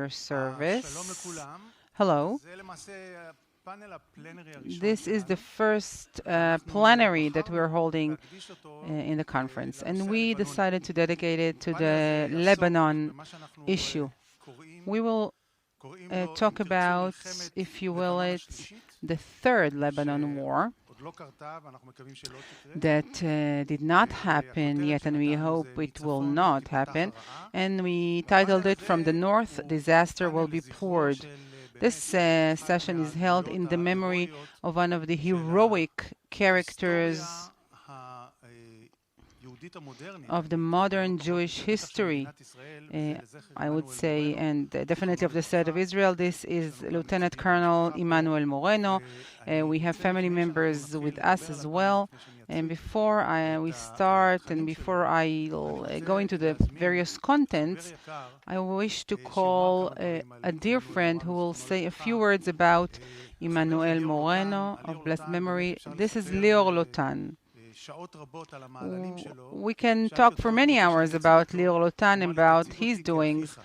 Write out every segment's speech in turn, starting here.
service. Hello. This is the first plenary that we're holding in the conference, and we decided to dedicate it to the Lebanon issue. We will talk about, if you will, the third Lebanon war that did not happen yet, and we hope it will not happen. And we titled it "From the North, Disaster Will Be Poured." This session is held in the memory of one of the heroic characters of the modern Jewish history, I would say, and definitely of the state of Israel. This is Lieutenant Colonel Emmanuel Moreno. We have family members with us as well. And before we start and before I go into the various contents, I wish to call a dear friend who will say a few words about Emmanuel Moreno of blessed memory. This is Lior Lotan. We can talk for many hours about Lior Lotan and about his doings,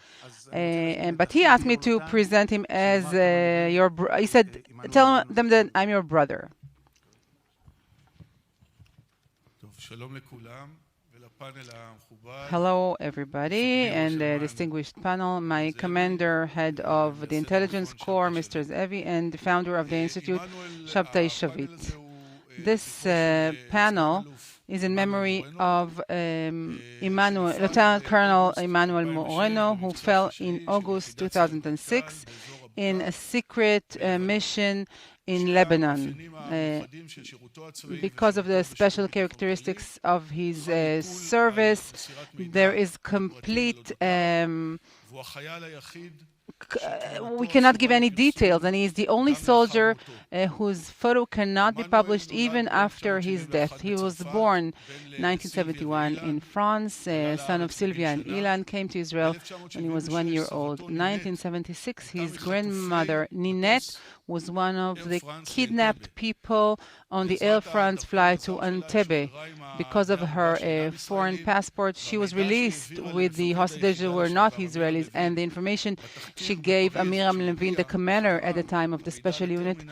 but he asked me to present him as he said, tell them that I'm your brother. Hello, everybody, and the distinguished panel. My commander, head of the intelligence corps, Mr. Ze'evi, and the founder of the institute, Shabtai Shavit. This panel is in memory of Lieutenant Colonel Emmanuel Moreno, who fell in August 2006 in a secret mission in Lebanon. Because of the special characteristics of his service, there is complete we cannot give any details, and he is the only soldier whose photo cannot be published even after his death. He was born 1971 in France, son of Sylvia and Ilan, came to Israel when he was 1 year old. 1976, his grandmother, Ninette, was one of the kidnapped people on the Air France flight to Entebbe. Because of her foreign passport, she was released with the hostages who were not Israelis, and the information she gave Amiram Levin, the commander at the time of the special unit,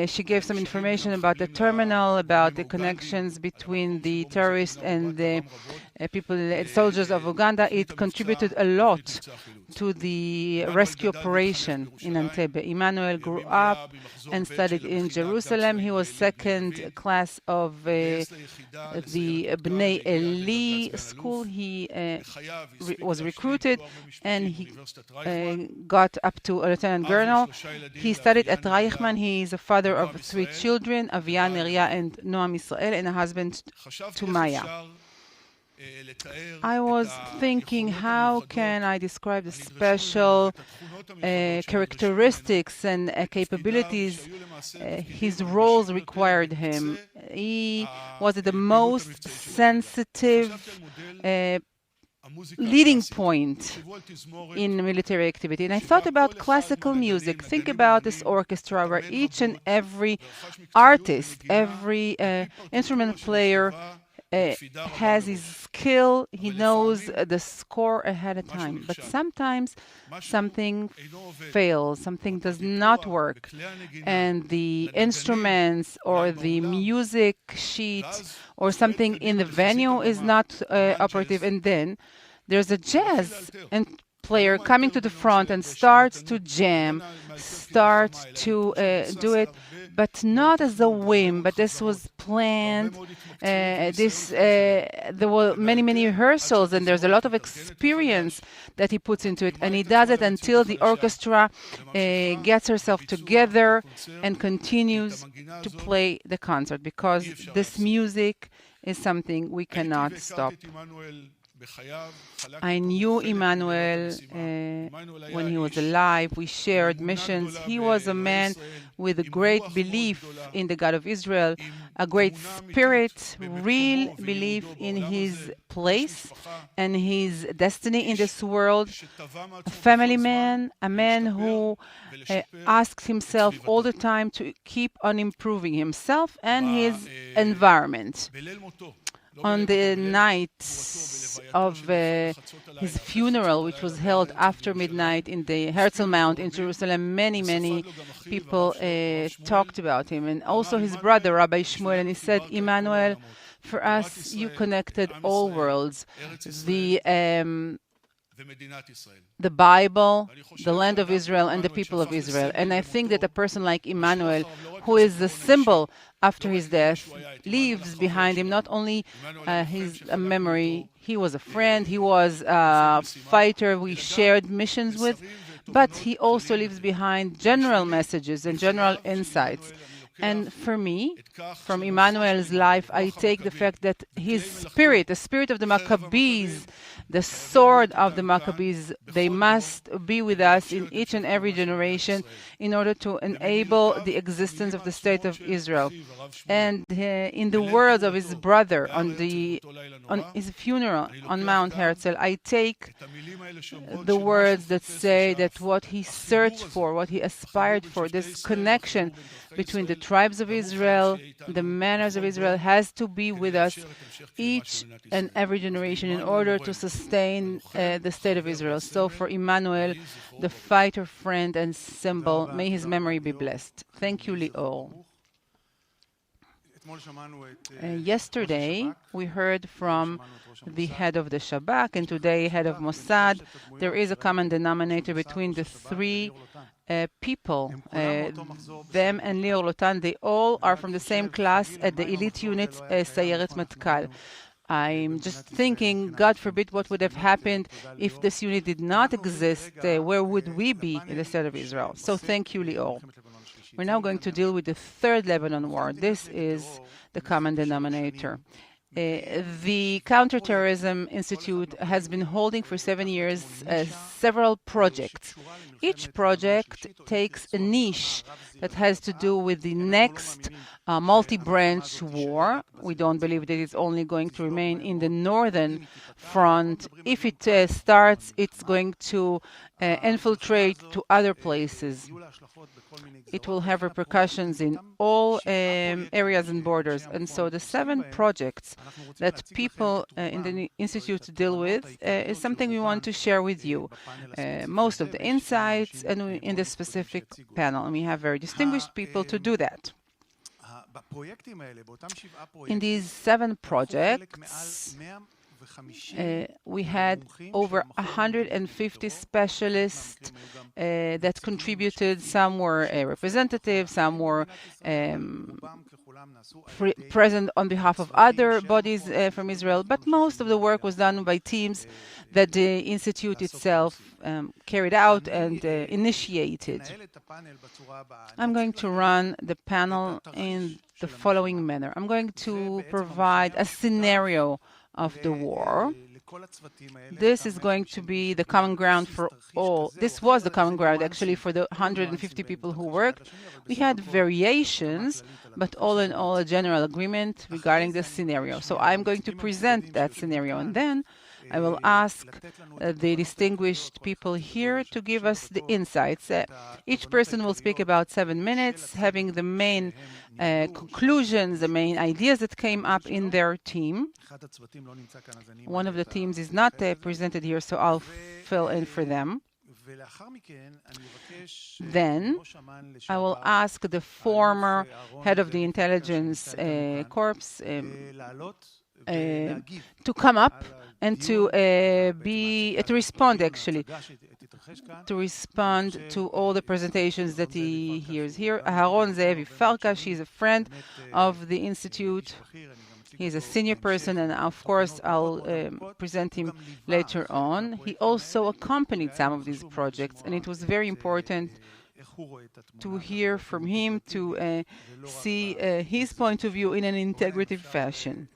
she gave some information about the terminal, about the connections between the terrorists and the soldiers of Uganda. It contributed a lot to the rescue operation in Entebbe. Emmanuel grew up and studied in Jerusalem. He was second class of the Bnei Eli school. He was recruited and he got up to Lieutenant Colonel. He studied at Reichman. He is a father of 3 children, Avian, Neria, and Noam Israel, and a husband to Maya. I was thinking, how can I describe the special characteristics and capabilities his roles required him? He was the most sensitive leading point in military activity. And I thought about classical music. Think about this orchestra where each and every artist, every instrument player has his skill, he knows the score ahead of time. But sometimes something fails, something does not work, and the instruments or the music sheet or something in the venue is not operative, and then there's a jazz player coming to the front and starts to jam, starts to do it, but not as a whim, but this was planned. There were many rehearsals, and there's a lot of experience that he puts into it, and he does it until the orchestra gets herself together and continues to play the concert, because this music is something we cannot stop. I knew Emmanuel when he was alive. We shared missions. He was a man with a great belief in the God of Israel, a great spirit, real belief in his place and his destiny in this world, a family man, a man who asks himself all the time to keep on improving himself and his environment. On the night of his funeral, which was held after midnight in the Herzl Mount in Jerusalem, many people talked about him, and also his brother, Rabbi Shmuel, and he said, Emmanuel, for us, you connected all worlds, the Bible, the land of Israel, and the people of Israel. And I think that a person like Emmanuel, who is the symbol after his death, leaves behind him not only his memory, he was a friend, he was a fighter we shared missions with, but he also leaves behind general messages and general insights. And for me, from Emmanuel's life, I take the fact that his spirit, the spirit of the Maccabees, the sword of the Maccabees, they must be with us in each and every generation in order to enable the existence of the state of Israel. And in the words of his brother on his funeral on Mount Herzl, I take the words that say that what he searched for, what he aspired for, this connection between the tribes of Israel, the manners of Israel, has to be with us each and every generation in order to sustain the state of Israel. So for Emmanuel, the fighter, friend, and symbol, may his memory be blessed. Thank you, Lior. Yesterday, we heard from the head of the Shabak, and today, head of Mossad. There is a common denominator between the three people, them and Lior Lotan. They all are from the same class at the elite unit, Sayeret Matkal. I'm just thinking, God forbid, what would have happened if this unit did not exist? Where would we be in the state of Israel? So thank you, Lior. We're now going to deal with the third Lebanon war. This is the common denominator. The Counter-Terrorism Institute has been holding for 7 years several projects. Each project takes a niche that has to do with the next multi-branch war. We don't believe that it's only going to remain in the northern front. If it starts, it's going to infiltrate to other places. It will have repercussions in all areas and borders. And so the 7 projects that people in the Institute deal with is something we want to share with you. Most of the insights and in the specific panel. And we have very distinguished people to do that. In these 7 projects, we had over 150 specialists that contributed. Some were representatives, some were present on behalf of other bodies from Israel, but most of the work was done by teams that the Institute itself carried out and initiated. I'm going to run the panel in the following manner. I'm going to provide a scenario of the war. This is going to be the common ground for all. This was the common ground, actually, for the 150 people who worked. We had variations, but all in all, a general agreement regarding this scenario. So I'm going to present that scenario, and then I will ask the distinguished people here to give us the insights. Each person will speak about 7 minutes, having the main conclusions, the main ideas that came up in their team. One of the teams is not presented here, so I'll fill in for them. Then I will ask the former head of the intelligence corps to come up and to respond, actually, to respond to all the presentations that he hears here. Aharon, Ze'evi, Farkash, he's a friend of the Institute. He's a senior person, and of course, I'll present him later on. He also accompanied some of these projects, and it was very important to hear from him, to see his point of view in an integrative fashion.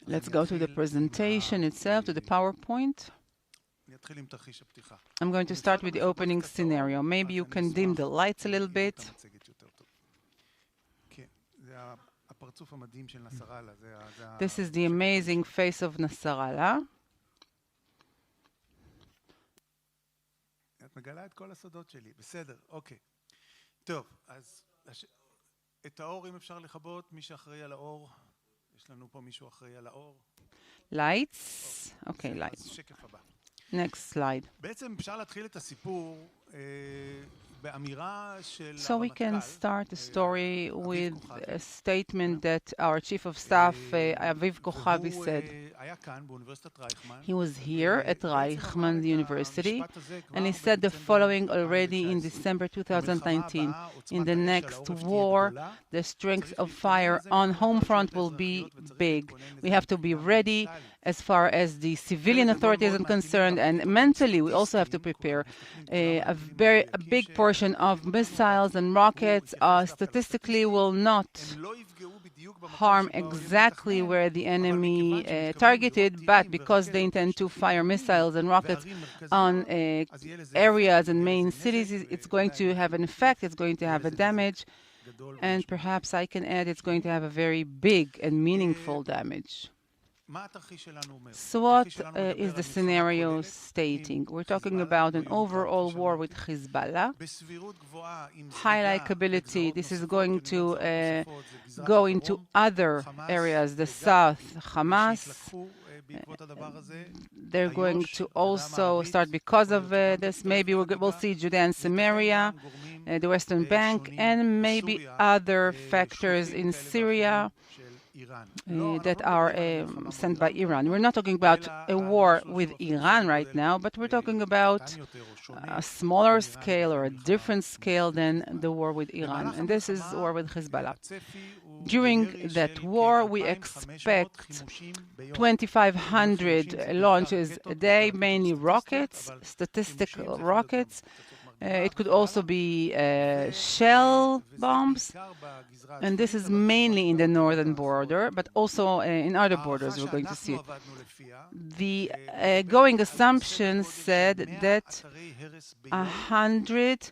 Let's go to the presentation itself, to the PowerPoint. I'm going to start with the opening scenario. Maybe you can dim the lights a little bit. This is the amazing face of Nasrallah. את מגלה את כל הסודות שלי. בסדר, אוקיי. טוב, אז את האור, אם אפשר לכבות, מי שאחראי על האור. יש לנו פה מישהו אחראי על האור. Lights. Okay, lights. שקף הבא. Next slide. בעצם אפשר להתחיל את הסיפור באמירה של So we can הרמטכ"ל, start the story with a statement that our chief of staff, Aviv Kochavi, והוא said. היה כאן באוניברסיטת רייכמן. He was here at Reichman University, המשפט הזה כבר and he said the בדצמבר following already in 2019. December 2019. במלחמה הבאה, In עוצמת the האש next של העורף תהיה war, גדולה. the strength צריך of להתכונן fire לזה on מבחינת home front הרשויות will be האזרחיות, וצריך big. להתכונן We לזה have to be מבחינה ready מנטלית. as far as the civilian authorities are concerned, and mentally we also have to prepare. A big portion of missiles and rockets statistically will not הם לא יפגעו בדיוק במקום harm שבו האויב exactly מתכנן, where the אבל enemy מכיוון שמתכוונים targeted, לירות but טילים because they ורקטות intend to בשטחים fire פתוחים missiles and rockets וערים on מרכזיות, אז יהיה לזה areas אפקט, and יהיה main לזה cities, נזק, it's going to have an effect, it's going to have a לזה נזק damage, גדול and ומשמעותי. perhaps I can add it's going to have a very big and meaningful damage. מה התרחיש שלנו אומר? So what התרחיש שלנו is מדבר the על מלחמה scenario כוללת stating? עם We're talking חיזבאללה about an באיום קרב, overall כפי war שאמרתי. with Hezbollah. בסבירות גבוהה עם High זליגה likability, לגזרות this is נוספות, going כי אני אומר to גזרות נוספות, זה גזרת go into הדרום, other חמאס areas, the וגם south, Hamas. שהתלקחו בעקבות הדבר הזה, They're going איו"ש, to הגדה also המערבית, start because יכול of להיות שגם this. תצטרף Maybe we'll לחגיגה, see Judea and וייתכן Samaria, גם גורמים the Western Bank, שונים and maybe בסוריה, other factors שלוחים in כאלה Syria ואחרים של איראן. לא, אנחנו that לא are מדברים על המלחמה sent מול by Iran. איראן, We're not talking about אלא a על war משהו with שהוא אפילו Iran סדר right גודל now, but we're talking about קטן יותר או שונה a smaller מאיראן scale or a במלחמה different scale than עם the war with Iran. במהלך And this is המלחמה, war with Hezbollah. הצפי הוא During ירי that של war, we כ-2,500 expect חימושים ביום. 2,500 launches a day, mainly rockets, אבל statistical חימושים זה יכול להיות גם rockets. פצצות מרגמה It could וכן also הלאה. be וזה shell bombs, בעיקר בגזרה and this הצפונית, is אבל כמובן mainly in the גם northern בגזרה border, הסורית. but also in other borders ההערכה we're going to see שאנחנו it. עבדנו לפיה, The מדברת going על assumption סדר said גודל של 100 that אתרי הרס ביום, 100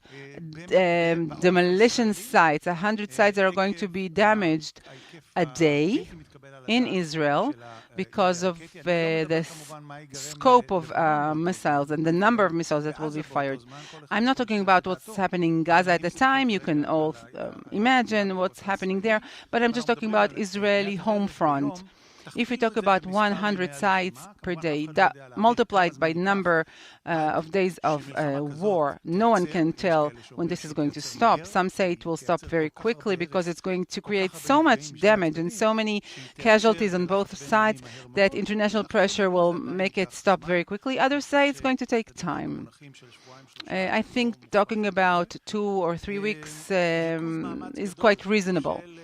בעורף demolition הישראלי, sites, 100 sites that are going to be damaged ההיקף a day הבלתי מתקבל על in הדעת Israel של because הירי of הרקטי. אני לא מדבר the כמובן מה ייגרם scope of ללבנון באותו missiles זמן. and the number of missiles that will בעזה be באותו fired. זמן, כל אחד I'm not יכול talking לשער about את what's דעתו. happening in Gaza at אני the time. You מסתכל can רגע all על imagine העורף what's happening there, הישראלי. but I'm just אנחנו talking מדברים about על Israeli 100 home הרס front. ביום. If we תכפילו talk את זה about במספר 100 ימי sites הלחימה, per כמובן day, אף אחד לא that יודע להעריך כמה multiplied זמן by ייקח number עד of days of שמלחמה כזאת war, no one תיעצר. can יש tell כאלה when שאומרים this is שהיא going to תיעצר stop. מהר, Some say it היא will stop תיעצר very כל כך quickly הרבה because הרס, it's going to כל create כך so הרבה much נפגעים משני damage and הצדדים, so many שהיא casualties תיעצר on both בלחץ sides בינלאומי that מהר מאוד. international אנחנו pressure יודעים will שזה עדיין make it ייקח stop זמן. very quickly. Others say it's going to take לדבר time. במונחים של שבועיים, שלושה, I think לא talking מופרך. about 2 or 3 weeks ריכוז מאמץ is גדול quite reasonable. של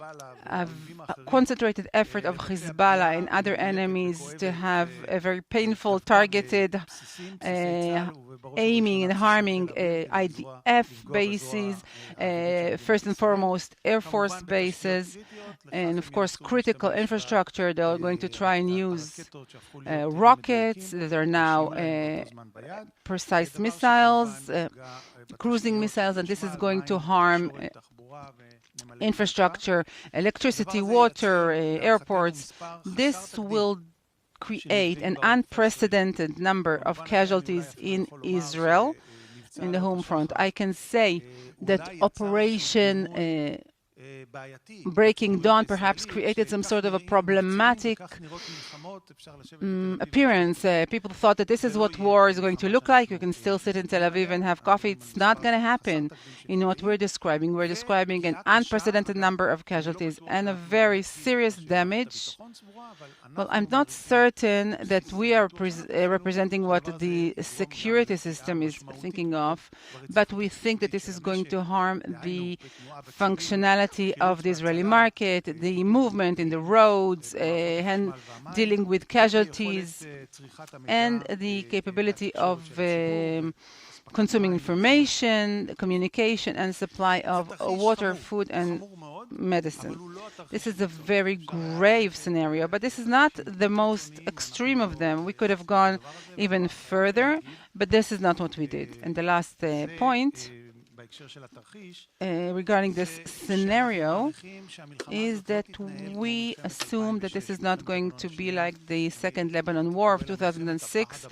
חיזבאללה A והאויבים האחרים concentrated effort of לבצע Hezbollah פגיעה and other מדויקת enemies to וכואבת, have a very painful, דווקא targeted בבסיסים, בסיסי צה"ל, ובראש aiming and ובראשונה harming בסיסי תל אביב, כדי IDF לפגוע בזרוע bases, האווירית של first and מדינת ישראל. foremost Air Force כמובן בתשתיות bases, קריטיות, לכך and הם of course ינסו critical להשתמש infrastructure. They're going to try and use הרקטות שהפכו להיות rockets מדויקים, that are now ושישים להם באותו זמן ביד. precise דבר missiles, שכמובן יפגע cruising בתשתיות missiles, and this is חשמל, going to מים, harm תקשורת, תחבורה ונמלי infrastructure, electricity, הדבר הזה water, ייצר, airports. להערכתנו, מספר This חסר תקדים will create an שנפגעים בעורף unprecedented number of במובן הזה אני casualties אולי in אפילו יכול Israel לומר שמבצע in the home עלות front. השחר I can say that אולי יצר Operation איזשהו בעייתי Breaking Dawn בתקשורת perhaps ישראלית, created some שכך sort of a נראים problematic מבצעים וכך נראות מלחמות, אפשר לשבת בתל אביב appearance. People thought that this is what war is going to look like. You can still sit in Tel Aviv and have coffee. It's not going to happen in what we're describing. We're describing an unprecedented number of casualties and a very serious damage. Well, I'm not certain that we are representing what the security system is thinking of, but we think that this is going to harm the functionality of the Israeli market, the movement in the roads, and dealing with casualties, and the capability of consuming information, communication, and supply of water, food, and medicine. This is a very grave scenario, but this is not the most extreme of them. We could have gone even further, but this is not what we did. And the last point regarding this scenario is that we assume that this is not going to be like the Second Lebanon War of 2006.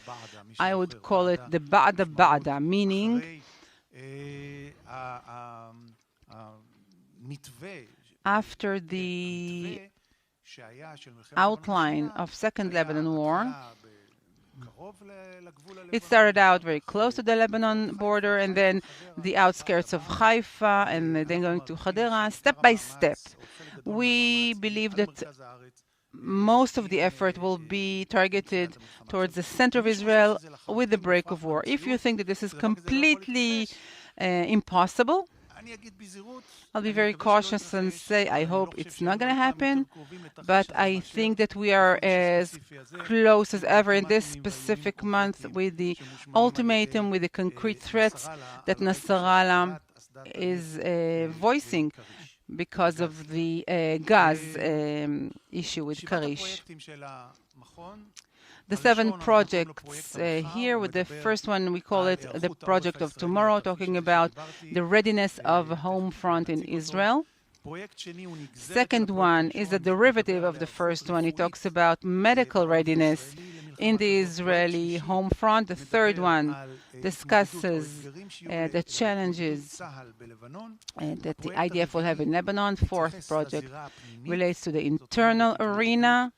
I would call it the Ba'da Ba'da, meaning after the outline of Second Lebanon War. It started out very close to the Lebanon border, and then the outskirts of Haifa, and then going to Hadera, step by step. We believe that most of the effort will be targeted towards the center of Israel with the break of war. If you think that this is completely impossible, I'll be very cautious and say I hope it's not going to happen, but I think that we are as close as ever in this specific month with the ultimatum, with the concrete threats that Nasrallah is voicing because of the gas issue with Karish. The 7 projects here, with the first one, we call it the Project of Tomorrow, talking about the readiness of a home front in Israel. Second one is a derivative of the first one. It talks about medical readiness in the Israeli home front. The third one discusses the challenges that the IDF will have in Lebanon. Fourth project relates to the internal arena,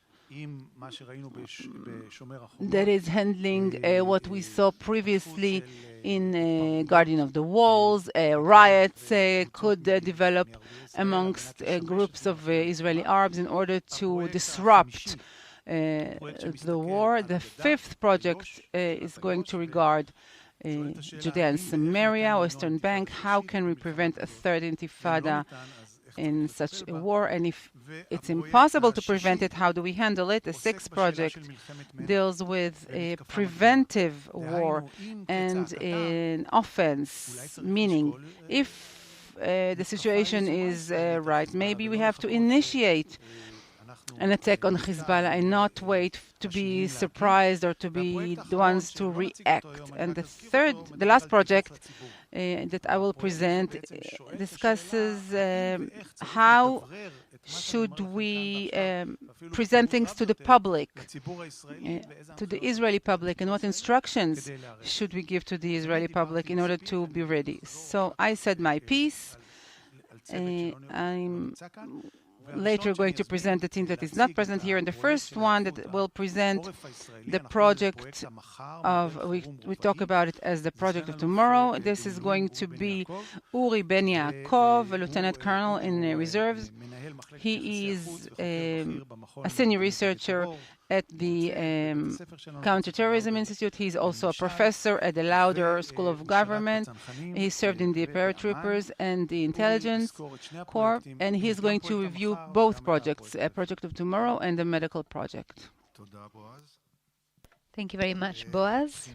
that is handling what we saw previously in Guardian of the Walls. Riots could develop amongst groups of Israeli Arabs in order to disrupt the war. The fifth project is going to regard Judea and Samaria, Western Bank. How can we prevent a third intifada in such a war? And if it's impossible to prevent it, how do we handle it? The sixth project deals with a preventive war and an offense, meaning if the situation is right, maybe we have to initiate an attack on Hezbollah and not wait to be surprised or to be the ones to react. And the last project that I will present discusses how should we present things to the public, to the Israeli public, and what instructions should we give to the Israeli public in order to be ready. So I said my piece. I'm later going to present the team that is not present here, and the first one that will present the project of, we talk about it as the project of tomorrow. This is going to be Uri Ben Yaakov, a lieutenant colonel in reserves. He is a senior researcher at the Counter-Terrorism Institute. He's also a professor at the Lauder School of Government. He served in the paratroopers and the intelligence corps, and he's going to review both projects, a project of tomorrow and the medical project. Thank you very much, Boaz.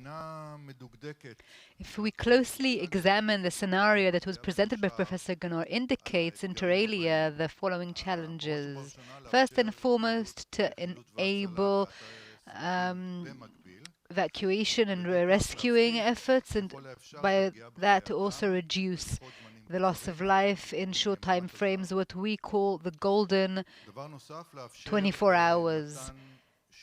If we closely examine the scenario that was presented by Professor Ganor, indicates inter alia the following challenges. First and foremost, to enable evacuation and rescuing efforts, and by that to also reduce the loss of life in short time frames, what we call the golden 24 hours.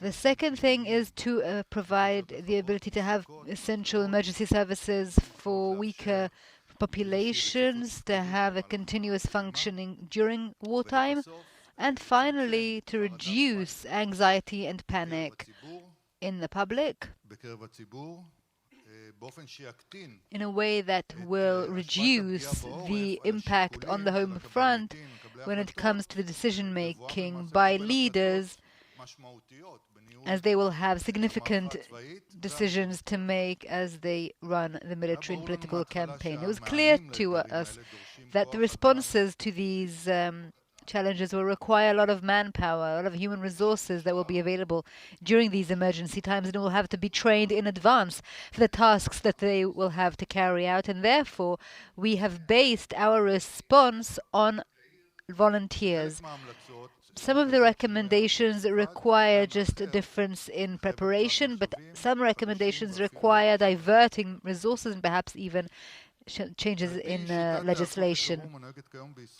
The second thing is to provide the ability to have essential emergency services for weaker populations, to have a continuous functioning during wartime, and finally to reduce anxiety and panic in the public in a way that will reduce the impact on the home front when it comes to the decision-making by leaders, as they will have significant decisions to make as they run the military and political campaign. It was clear to us that the responses to these challenges will require a lot of manpower, a lot of human resources that will be available during these emergency times, and will have to be trained in advance for the tasks that they will have to carry out. And therefore, we have based our response on volunteers. Some of the recommendations require just a difference in preparation, but some recommendations require diverting resources and perhaps even changes in legislation.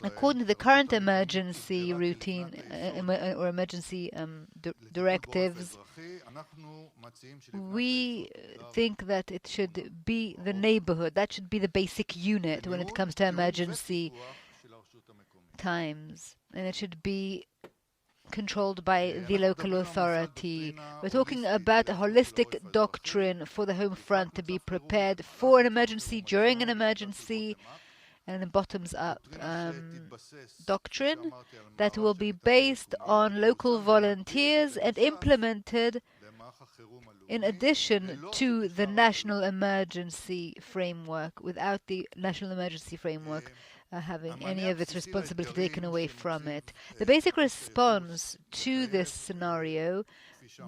According to the current emergency routine or emergency directives, we think that it should be the neighborhood. That should be the basic unit when it comes to emergency times. And it should be controlled by the local authority. We're talking about a holistic doctrine for the home front to be prepared for an emergency, during an emergency, and a bottoms-up doctrine that will be based on local volunteers and implemented in addition to the national emergency framework, without the national emergency framework having any of its responsibility taken away from it. The basic response to this scenario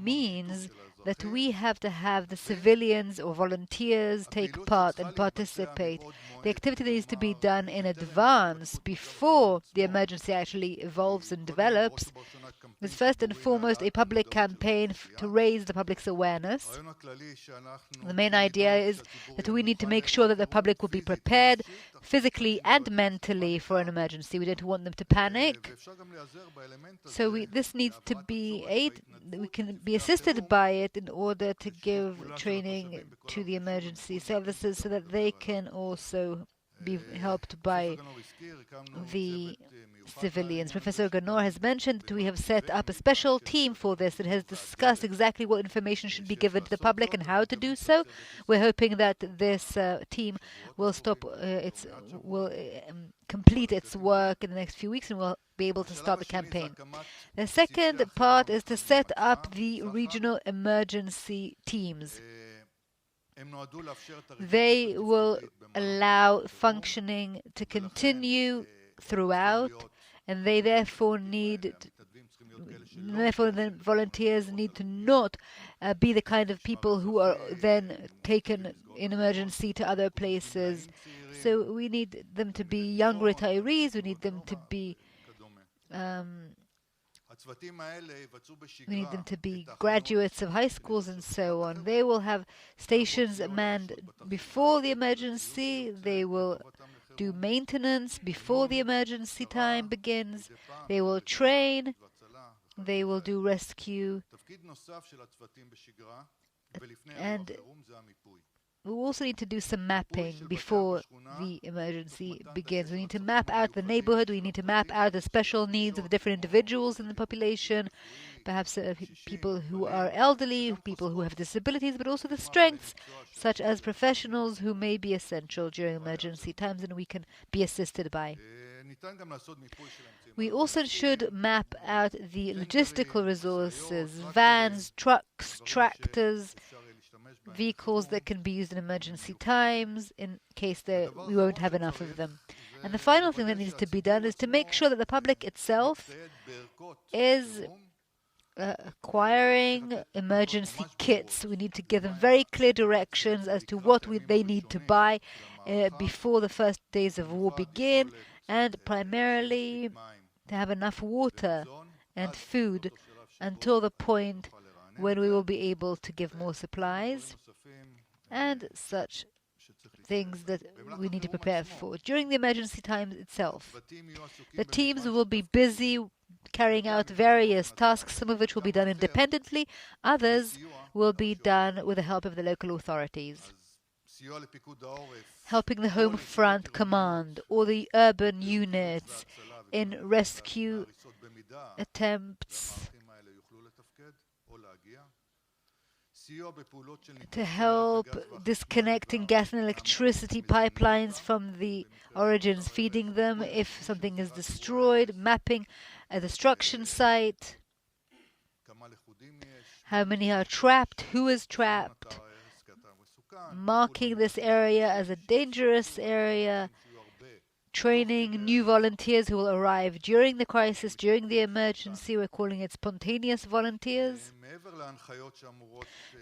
means that we have to have the civilians or volunteers take part and participate. The activity needs to be done in advance, before the emergency actually evolves and develops. It's first and foremost a public campaign to raise the public's awareness. The main idea is that we need to make sure that the public will be prepared physically and mentally for an emergency. We don't want them to panic. So this needs to be we can be assisted by it in order to give training to the emergency services so that they can also be helped by the civilians. Professor Ganor has mentioned that we have set up a special team for this that has discussed exactly what information should be given to the public and how to do so. We're hoping that this team will complete its work in the next few weeks and will be able to start the campaign. The second part is to set up the regional emergency teams. They will allow functioning to continue throughout, and they therefore the volunteers need to not be the kind of people who are then taken in emergency to other places. So we need them to be young retirees, we need them to be graduates of high schools and so on. They will have stations manned before the emergency. They will do maintenance before the emergency time begins. They will train. They will do rescue. And we also need to do some mapping before the emergency begins. We need to map out the neighborhood. We need to map out the special needs of the different individuals in the population, perhaps people who are elderly, people who have disabilities, but also the strengths, such as professionals who may be essential during emergency times and we can be assisted by. We also should map out the logistical resources, vans, trucks, tractors, vehicles that can be used in emergency times in case we won't have enough of them. And the final thing that needs to be done is to make sure that the public itself is acquiring emergency kits. We need to give them very clear directions as to what they need to buy before the first days of war begin, and primarily to have enough water and food until the point when we will be able to give more supplies and such things that we need to prepare for. During the emergency time itself, the teams will be busy carrying out various tasks, some of which will be done independently, others will be done with the help of the local authorities. Helping the Home Front Command or the urban units in rescue attempts to help disconnecting gas and electricity pipelines from the origins, feeding them if something is destroyed, mapping a destruction site, how many are trapped, who is trapped, marking this area as a dangerous area, training new volunteers who will arrive during the crisis, during the emergency. We're calling it spontaneous volunteers.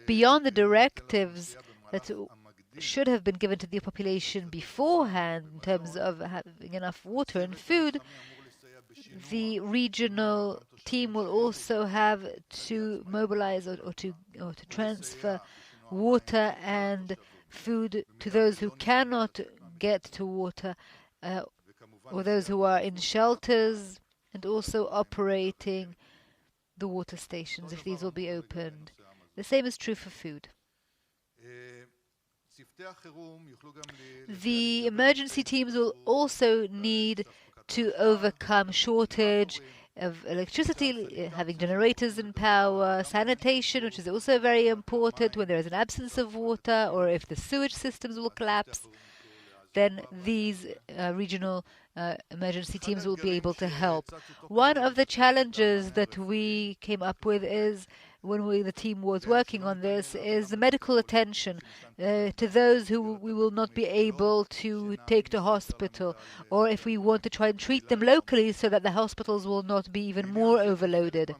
Beyond the directives that should have been given to the population beforehand in terms of having enough water and food, the regional team will also have to mobilize or to transfer water and food to those who cannot get to water or those who are in shelters, and also operating the water stations if these will be opened. The same is true for food. The emergency teams will also need to overcome shortage of electricity, having generators in power, sanitation, which is also very important when there is an absence of water or if the sewage systems will collapse, then these regional emergency teams will be able to help. One of the challenges that we came up with is, when the team was working on this, is the medical attention to those who we will not be able to take to hospital, or if we want to try and treat them locally so that the hospitals will not be even more overloaded.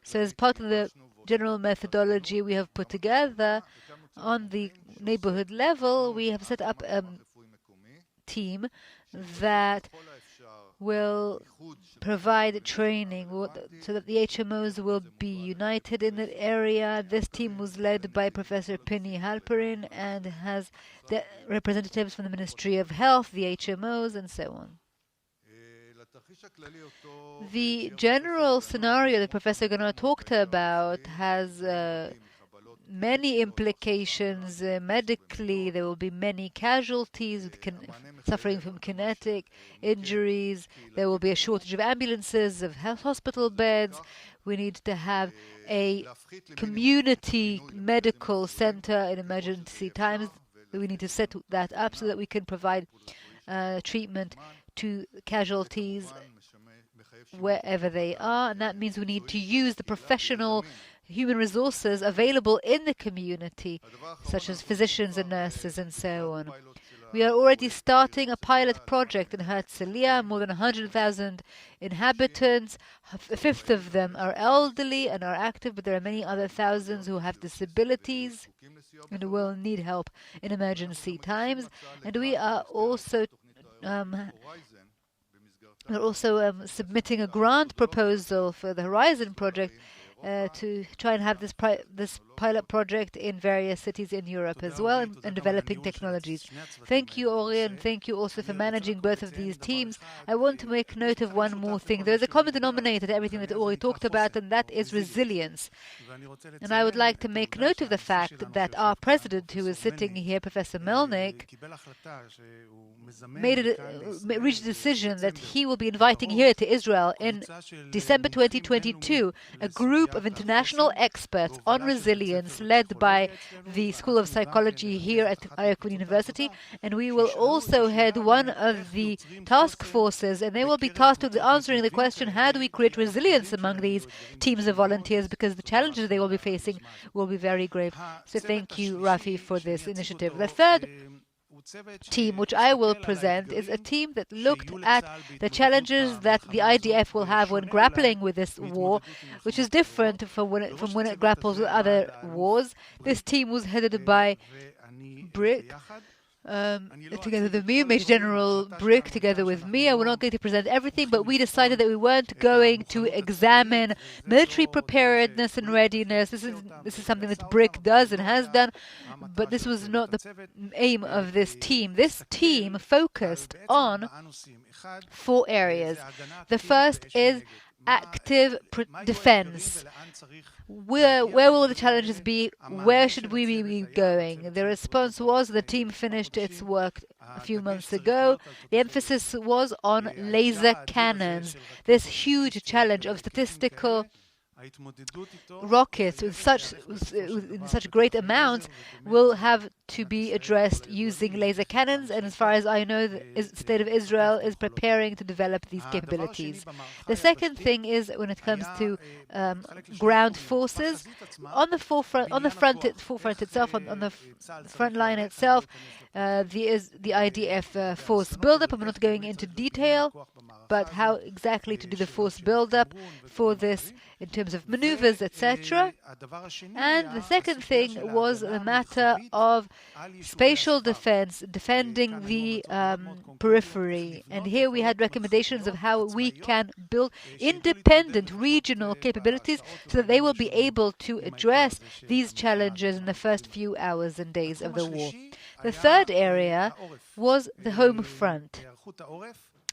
So as part of the general methodology we have put together on the neighborhood level, we have set up a team that will provide training so that the HMOs will be united in that area. This team was led by Professor Penny Halperin and has the representatives from the Ministry of Health, the HMOs, and so on. The general scenario that Professor Ganor talked about has many implications medically. There will be many casualties suffering from kinetic injuries. There will be a shortage of ambulances, of hospital beds. We need to have a community medical center in emergency times. We need to set that up so that we can provide treatment to casualties wherever they are. And that means we need to use the professional human resources available in the community, such as physicians and nurses and so on. We are already starting a pilot project in Herzliya, more than 100,000 inhabitants. A fifth of them are elderly and are active, but there are many other thousands who have disabilities and will need help in emergency times. And we are also submitting a grant proposal for the Horizon project to try and have this pilot project in various cities in Europe as well, and developing technologies. Thank you, Ori, and thank you also for managing both of these teams. I want to make note of one more thing. There's a common denominator to everything that Ori talked about, and that is resilience. And I would like to make note of the fact that our president, who is sitting here, Professor Melnick, reached a decision that he will be inviting here to Israel in December 2022 a group of international experts on resilience led by the School of Psychology here at Aharon University, and we will also head one of the task forces, and they will be tasked with answering the question, how do we create resilience among these teams of volunteers, because the challenges they will be facing will be very grave. So thank you, Rafi, for this initiative. The third team which I will present is a team that looked at the challenges that the IDF will have when grappling with this war, which is different from when it grapples with other wars. This team was headed by Brig, together with me, Major General Brig, together with me. I was not going to present everything, but we decided that we weren't going to examine military preparedness and readiness. This is something that Brig does and has done, but this was not the aim of this team. This team focused on 4 areas. The first is active defense. Where will the challenges be? Where should we be going? The response was the team finished its work a few months ago. The emphasis was on laser cannons. This huge challenge of statistical rockets in such great amounts will have to be addressed using laser cannons, and as far as I know, the state of Israel is preparing to develop these capabilities. The second thing is when it comes to ground forces, on the forefront itself, on the front line itself, the IDF force buildup. I'm not going into detail, but how exactly to do the force buildup for this in terms of maneuvers, etc. And the second thing was the matter of spatial defense, defending the periphery. And here we had recommendations of how we can build independent regional capabilities so that they will be able to address these challenges in the first few hours and days of the war. The third area was the home front.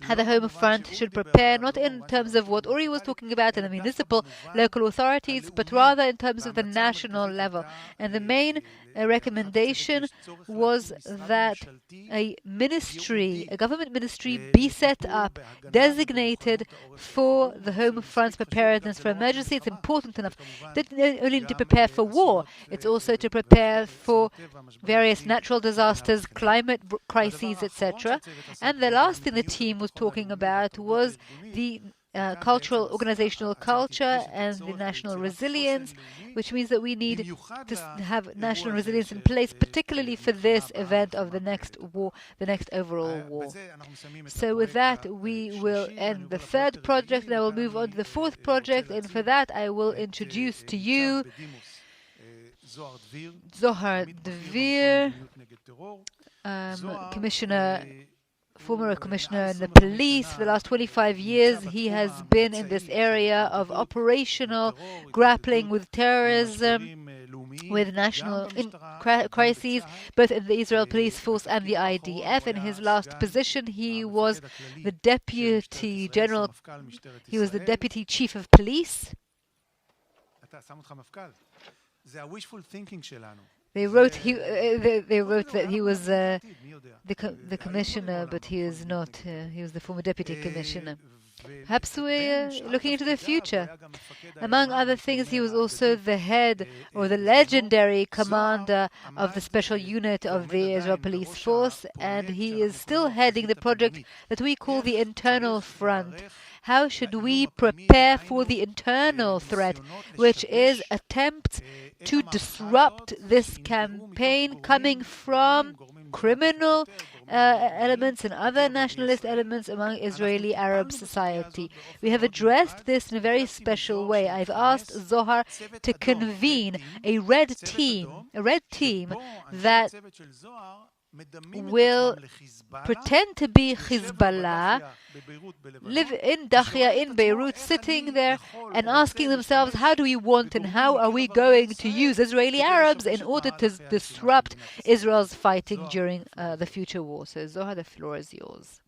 how the Home Front should prepare, not in terms of what Uri was talking about in the municipal local authorities, but rather in terms of the national level. And the main recommendation was that a ministry, a government ministry, be set up, designated for the Home Front's preparedness for emergency. It's important enough not only to prepare for war, it's also to prepare for various natural disasters, climate crises, etc. And the last thing the team was talking about was the cultural organizational culture and the national resilience, which means that we need to have national resilience in place, particularly for this event of the next war, the next overall war. So with that, we will end the third project, and I will move on to the fourth project, and for that I will introduce to you Zohar Dvir, former commissioner in the police. For the last 25 years, he has been in this area of operational grappling with terrorism, with national crises, both in the Israel Police Force and the IDF. In his last position, he was the deputy general, he was the deputy chief of police. They wrote that he was the commissioner, but he is not. He was the former deputy commissioner. Perhaps we're looking into the future. Among other things, he was also the head or the legendary commander of the special unit of the Israel Police Force, and he is still heading the project that we call the Internal Front. How should we prepare for the internal threat, which is attempts to disrupt this campaign coming from criminal elements and other nationalist elements among Israeli Arab society? We have addressed this in a very special way. I've asked Zohar to convene a red team that will pretend to be Hezbollah, live in Dahya, in Beirut, sitting there and asking themselves, how do we want and how are we going to use Israeli Arabs in order to disrupt Israel's fighting during the future war? So Zohar, the floor is yours.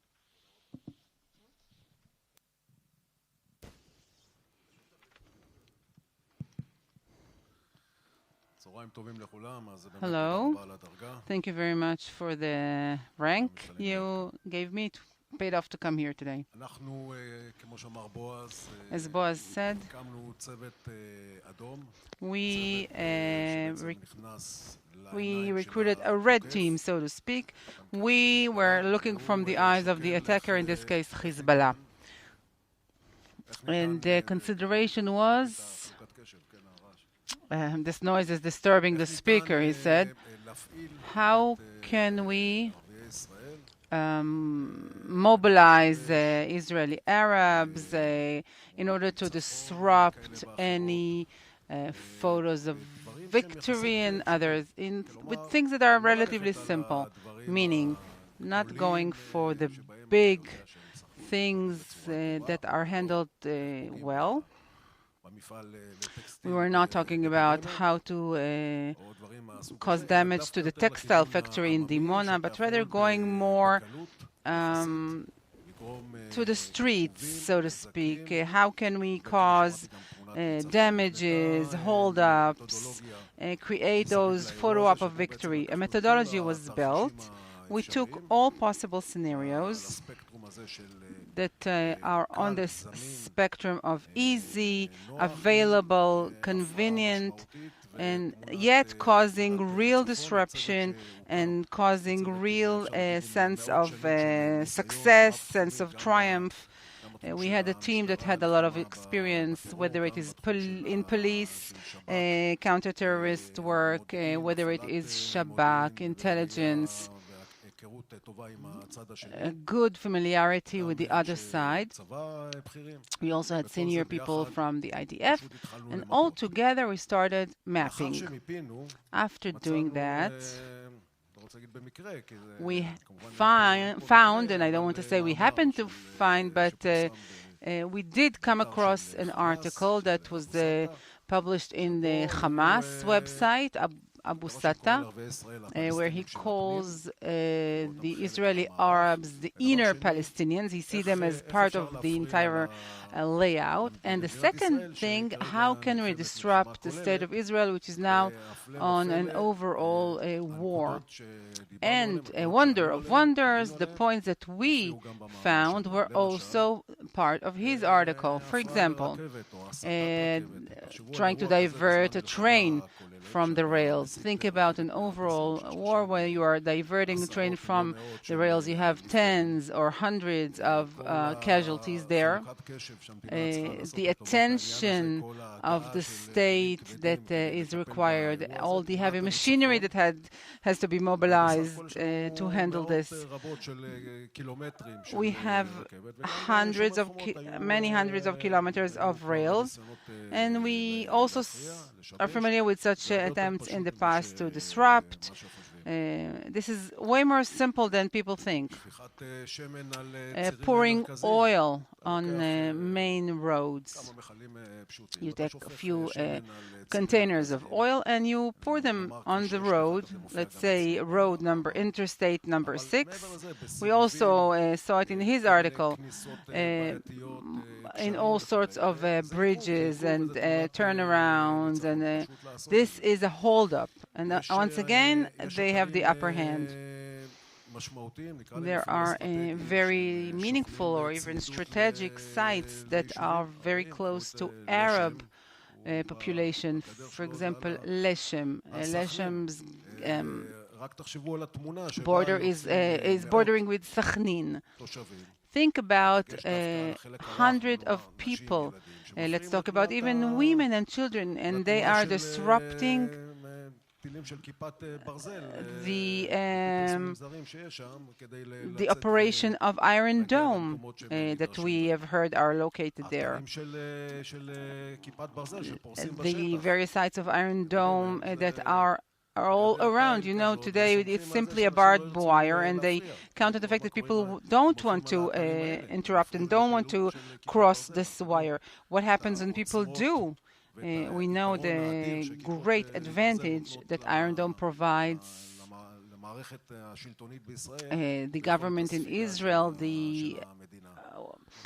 Hello. Thank you very much for the rank you gave me. It paid off to come here today. As Boaz said, we recruited a red team, so to speak. We were looking from the eyes of the attacker, in this case Hezbollah. And the consideration was, this noise is disturbing the speaker, he said. How can we mobilize Israeli Arabs in order to disrupt any photos of victory and others with things that are relatively simple, meaning not going for the big things that are handled well. We were not talking about how to cause damage to the textile factory in Dimona, but rather going more to the streets, so to speak. How can we cause damages, hold-ups, create those photo-op of victory? A methodology was built. We took all possible scenarios that are on this spectrum of easy, available, convenient, and yet causing real disruption and causing real sense of success, sense of triumph. We had a team that had a lot of experience, whether it is in police, counter-terrorist work, whether it is Shabak, intelligence, a good familiarity with the other side. We also had senior people from the IDF, and all together we started mapping. After doing that, we found, and I don't want to say we happened to find, but we did come across an article that was published in the Hamas website, Abu Sata, where he calls the the Israeli Arabs, the inner Palestinians. He sees them as part of the entire layout. And the second thing, how can we disrupt the state of Israel, which is now on an overall war? And a wonder of wonders, the points that we found were also part of his article. For example, trying to divert a train from the rails. Think about an overall war where you are diverting a train from the rails. You have tens or hundreds of casualties there. The attention of the state that is required, all the heavy machinery that has to be mobilized to handle this. We have many hundreds of kilometers of rails, and we also are familiar with such attempts in the past to disrupt. This is way more simple than people think. Pouring oil on main roads. You take a few containers of oil and you pour them on the road, let's say interstate number 6. We also saw it in his article, in all sorts of bridges and turnarounds, and this is a holdup. And once again, they have the upper hand. There are very meaningful or even strategic sites that are very close to Arab population. For example, Leshem. Leshem's border is bordering with Sakhnin. Think about 100 of people. Let's talk about even women and children, and they are disrupting the operation of Iron Dome that we have heard are located there. The various sites of Iron Dome that are all around. You know, today it's simply a barbed wire, and they counter the fact that people don't want to interrupt and don't want to cross this wire. What happens when people do? We know the great advantage that Iron Dome provides the government in Israel,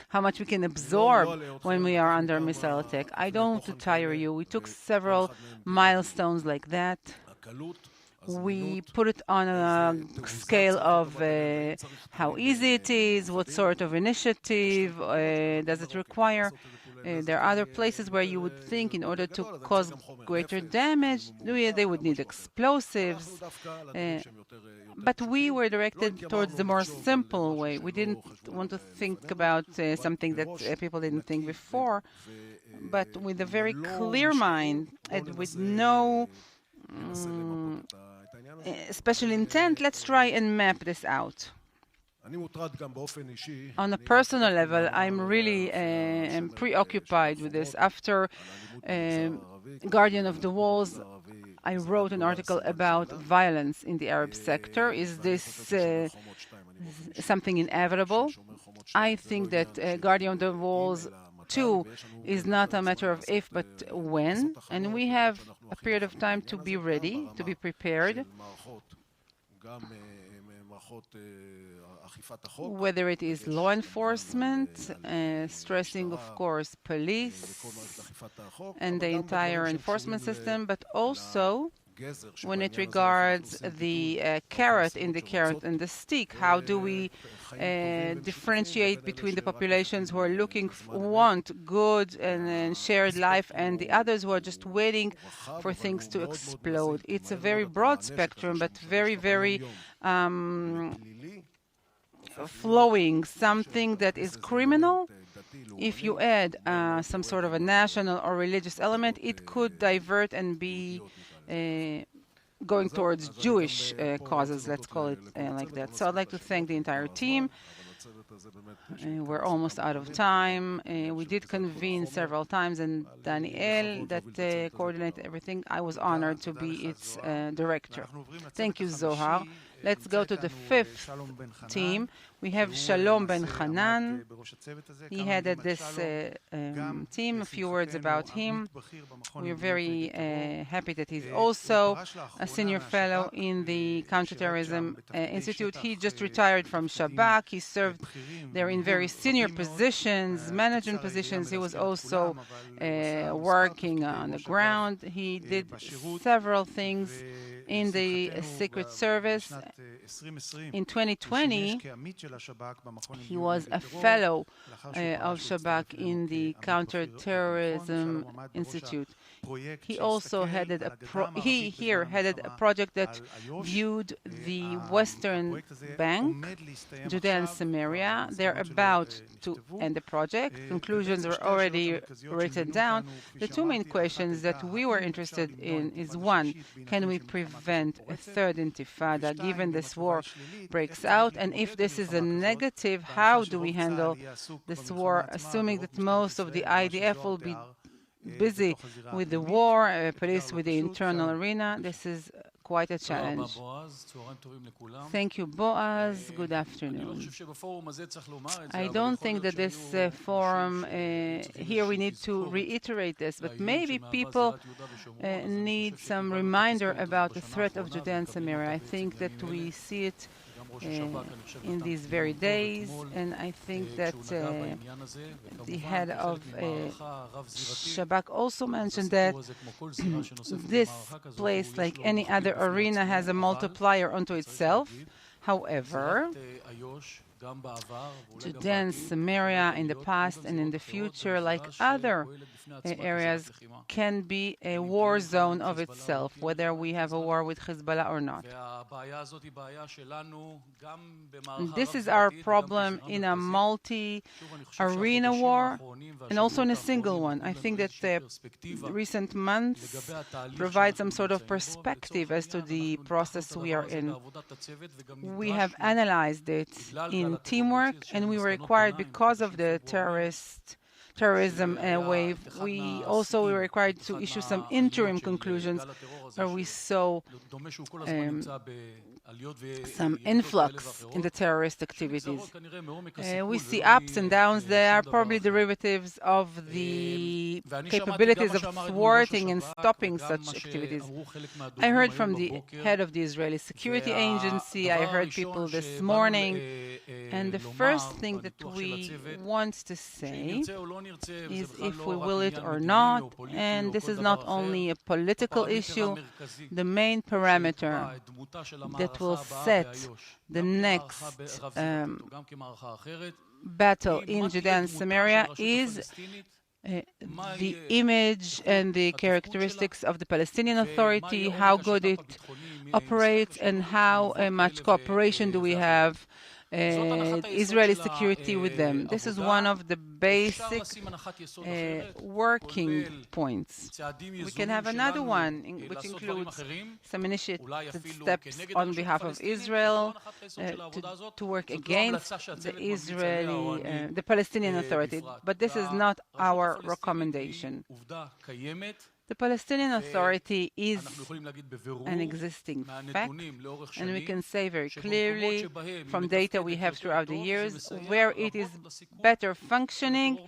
how much we can absorb when we are under missile attack. I don't want to tire you. We took several milestones like that. We put it on a scale of how easy it is, what sort of initiative does it require. There are other places where you would think in order to cause greater damage, they would need explosives. But we were directed towards the more simple way. We didn't want to think about something that people didn't think before, but with a very clear mind and with no special intent, let's try and map this out. On a personal level, I'm really preoccupied with this. After Guardian of the Walls, I wrote an article about violence in the Arab sector. Is this something inevitable? I think that Guardian of the Walls 2 is not a matter of if, but when. And we have a period of time to be ready, to be prepared. Whether it is law enforcement, stressing, of course, police and the entire enforcement system, but also when it regards the carrot in the carrot and the stick. How do we differentiate between the populations who are want good and shared life and the others who are just waiting for things to explode? It's a very broad spectrum, but very, very flowing. Something that is criminal, if you add some sort of a national or religious element, it could divert and be going towards Jewish causes, let's call it like that. So I'd like to thank the entire team. We're almost out of time. We did convene several times, and Daniel, that coordinated everything, I was honored to be its director. Thank you, Zohar. Let's go to the fifth team. We have Shalom ben Hanan. He headed this team. A few words about him. We're very happy that he's also a senior fellow in the Counter-Terrorism Institute. He just retired from Shabak. He served there in very senior positions, management positions. He was also working on the ground. He did several things in the Secret Service. In 2020, he was a fellow of Shabak in the Counter-Terrorism Institute. He also headed a project that viewed the Western Bank, Judea and Samaria. They're about to end the project. Conclusions were already written down. The two main questions that we were interested in is, one, can we prevent a third intifada given this war breaks out? And if this is a negative, how do we handle this war, assuming that most of the IDF will be busy with the war, police with the internal arena? This is quite a challenge. Thank you, Boaz. Good afternoon. I don't think that this forum, here we need to reiterate this, but maybe people need some reminder about the threat of Judea and Samaria. I think that we see it in these very days, and I think that the head of Shabak also mentioned that this place, like any other arena, has a multiplier onto itself. However, Judea and Samaria in the past and in the future, like other areas, can be a war zone of itself, whether we have a war with Hezbollah or not. This is our problem in a multi-arena war and also in a single one. I think that the recent months provide some sort of perspective as to the process we are in. We have analyzed it in teamwork, and we were required, because of the terrorism wave, we also were required to issue some interim conclusions where we saw some influx in the terrorist activities. We see ups and downs. They are probably derivatives of the capabilities of thwarting and stopping such activities. I heard from the head of the Israeli Security Agency. I heard people this morning. And the first thing that we want to say is if we will it or not. And this is not only a political issue. The main parameter that will set the next battle in Judea and Samaria is the image and the characteristics of the Palestinian Authority, how good it operates, and how much cooperation do we have Israeli security with them. This is one of the basic working points. We can have another one, which includes some initiative steps on behalf of Israel to work against the Palestinian Authority. But this is not our recommendation. The Palestinian Authority is an existing fact, and we can say very clearly from data we have throughout the years, where it is better functioning,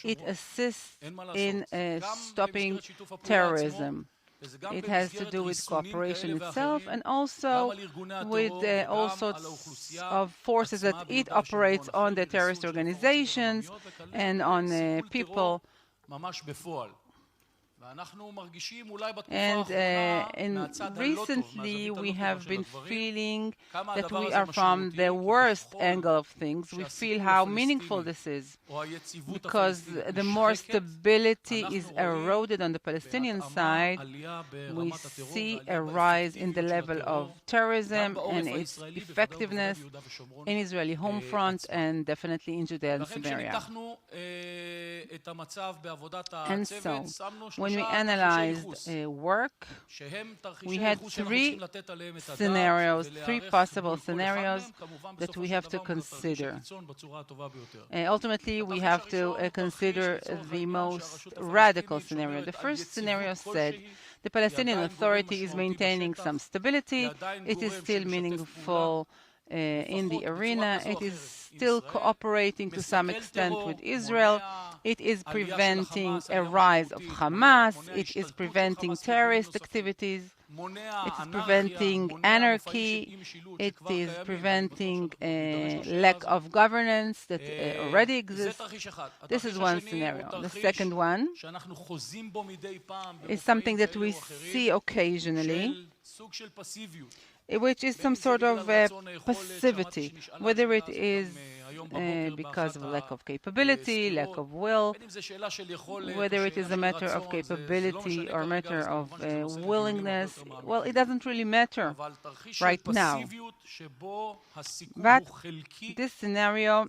it assists in stopping terrorism. It has to do with cooperation itself and also with all sorts of forces that it operates on the terrorist organizations and on people. And recently we have been feeling that we are from the worst angle of things. We feel how meaningful this is, because the more stability is eroded on the Palestinian side, we see a rise in the level of terrorism and its effectiveness in Israeli home front and definitely in Judea and Samaria. And so, when we analyzed work, we had three possible scenarios that we have to consider. Ultimately, we have to consider the most radical scenario. The first scenario said The Palestinian Authority is maintaining some stability. It is still meaningful in the arena. It is still cooperating to some extent with Israel. It is preventing a rise of Hamas. It is preventing terrorist activities. It is preventing anarchy. It is preventing lack of governance that already exists. This is one scenario. The second one is something that we see occasionally, which is some sort of passivity, whether it is because of lack of capability, lack of will, whether it is a matter of capability or a matter of willingness. Well, it doesn't really matter right now. But this scenario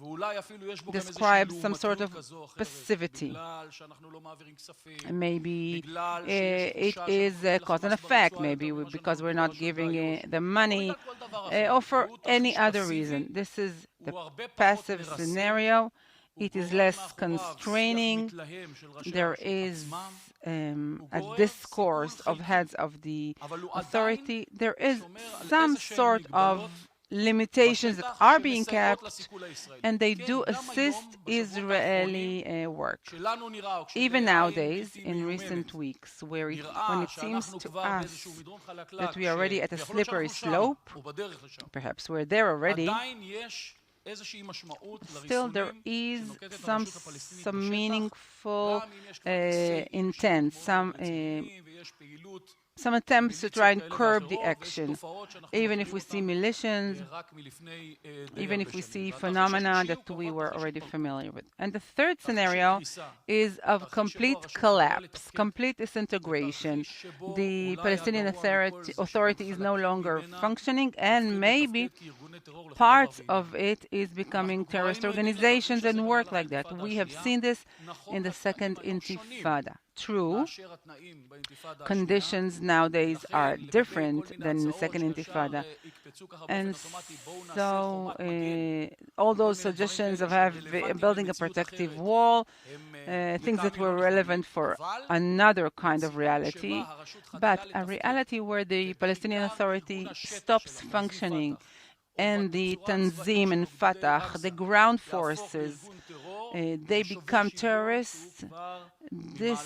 describes some sort of passivity. Maybe it is a cause and effect, maybe because we're not giving the money, or for any other reason. This is the passive scenario. It is less constraining. There is a discourse of heads of the authority. There is some sort of limitations that are being kept, and they do assist Israeli work. Even nowadays, in recent weeks, when it seems to us that we are already at a slippery slope, perhaps we're there already, still there is some meaningful intent, some attempts to try and curb the action, even if we see militias, even if we see phenomena that we were already familiar with. And the third scenario is of complete collapse, complete disintegration. The Palestinian Authority is no longer functioning, and maybe parts of it is becoming terrorist organizations and work like that. We have seen this in the Second Intifada. True, conditions nowadays are different than in the Second Intifada. And so all those suggestions of building a protective wall, things that were relevant for another kind of reality, but a reality where the Palestinian Authority stops functioning and the Tanzim and Fatah, the ground forces, they become terrorists. This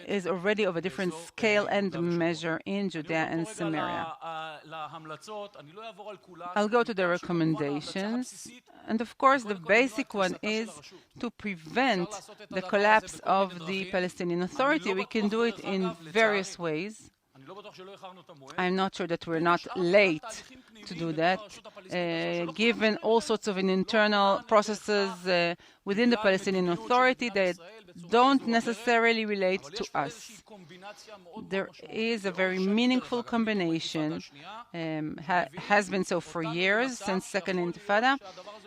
is already of a different scale and measure in Judea and Samaria. I'll go to the recommendations. And of course, the basic one is to prevent the collapse of the Palestinian Authority. We can do it in various ways. I'm not sure that we're not late to do that, given all sorts of internal processes within the Palestinian Authority that don't necessarily relate to us. There is a very meaningful combination, has been so for years, since Second Intifada,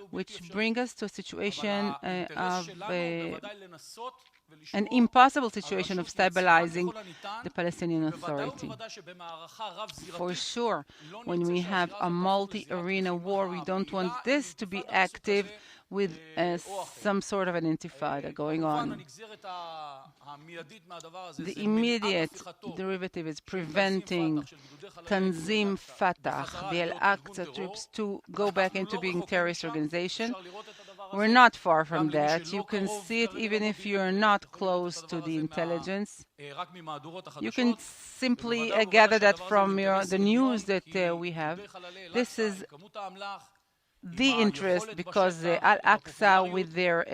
which brings us to a situation of an impossible situation of stabilizing the Palestinian Authority. For sure, when we have a multi-arena war, we don't want this to be active with some sort of an intifada going on. The immediate derivative is preventing Tanzim Fatah, the Al-Aqsa troops, to go back into being a terrorist organization. We're not far from that. You can see it even if you're not close to the intelligence. You can simply gather that from the news that we have. This is the interest, because Al-Aqsa, with their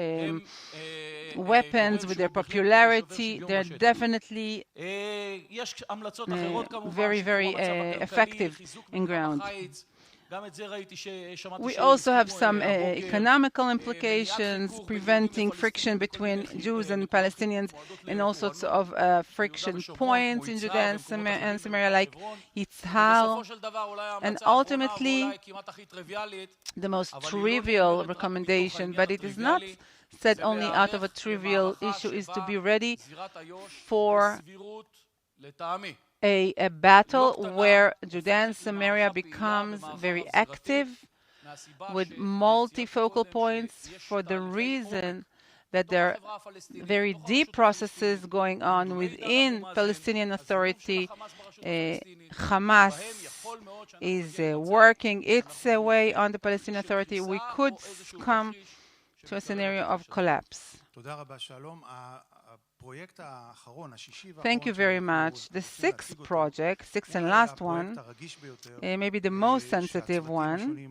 weapons, with their popularity, they're definitely very, very effective in ground. We also have some economical implications, preventing friction between Jews and Palestinians in all sorts of friction points in Judea and Samaria, like Yitzhak. And ultimately, the most trivial recommendation, but it is not said only out of a trivial issue, is to be ready for a battle where Judea and Samaria becomes very active with multifocal points, for the reason that there are very deep processes going on within Palestinian Authority. Hamas is working its way on the Palestinian Authority. We could come to a scenario of collapse. Thank you very much. The sixth project, sixth and last one, maybe the most sensitive one.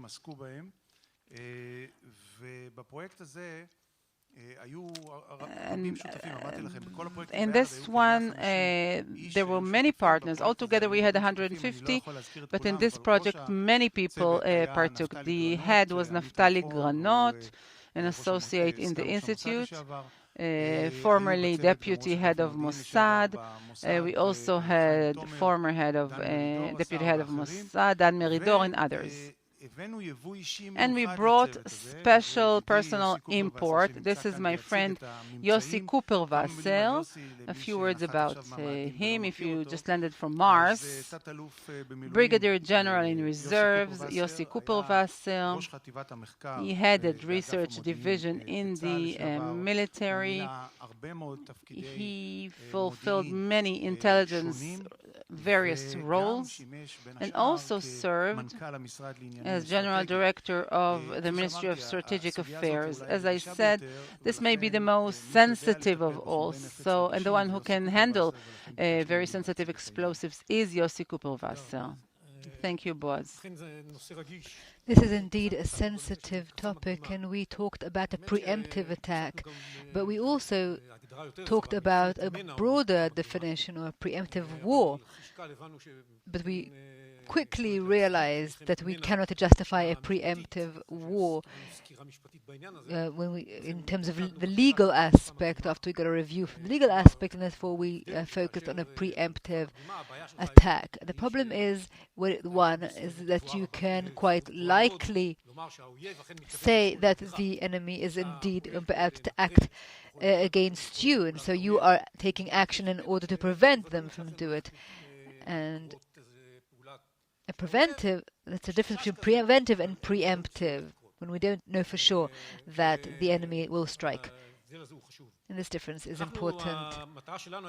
In this one, there were many partners. Altogether, we had 150, but in this project, many people partook. The head was Naftali Granot, an associate in the Institute, formerly deputy head of Mossad. We also had former deputy head of Mossad, Dan Meridor, and others. And we brought special personal import. This is my friend Yossi Kuperwasser. A few words about him. If you just landed from Mars, Brigadier General in Reserves, Yossi Kuperwasser. He headed research division in the military. He fulfilled many intelligence various roles and also served as General Director of the Ministry of Strategic Affairs. As I said, this may be the most sensitive of all, and the one who can handle very sensitive explosives is Yossi Kuperwasser. Thank you, Boaz. This is indeed a sensitive topic, and we talked about a preemptive attack, but we also talked about a broader definition of a preemptive war. But we quickly realized that we cannot justify a preemptive war in terms of the legal aspect, after we got a review from the legal aspect, and therefore we focused on a preemptive attack. The problem is, is that you can quite likely say that the enemy is indeed about to act against you, and so you are taking action in order to prevent them from doing it. And a preventive, that's a difference between preventive and preemptive, when we don't know for sure that the enemy will strike. And this difference is important.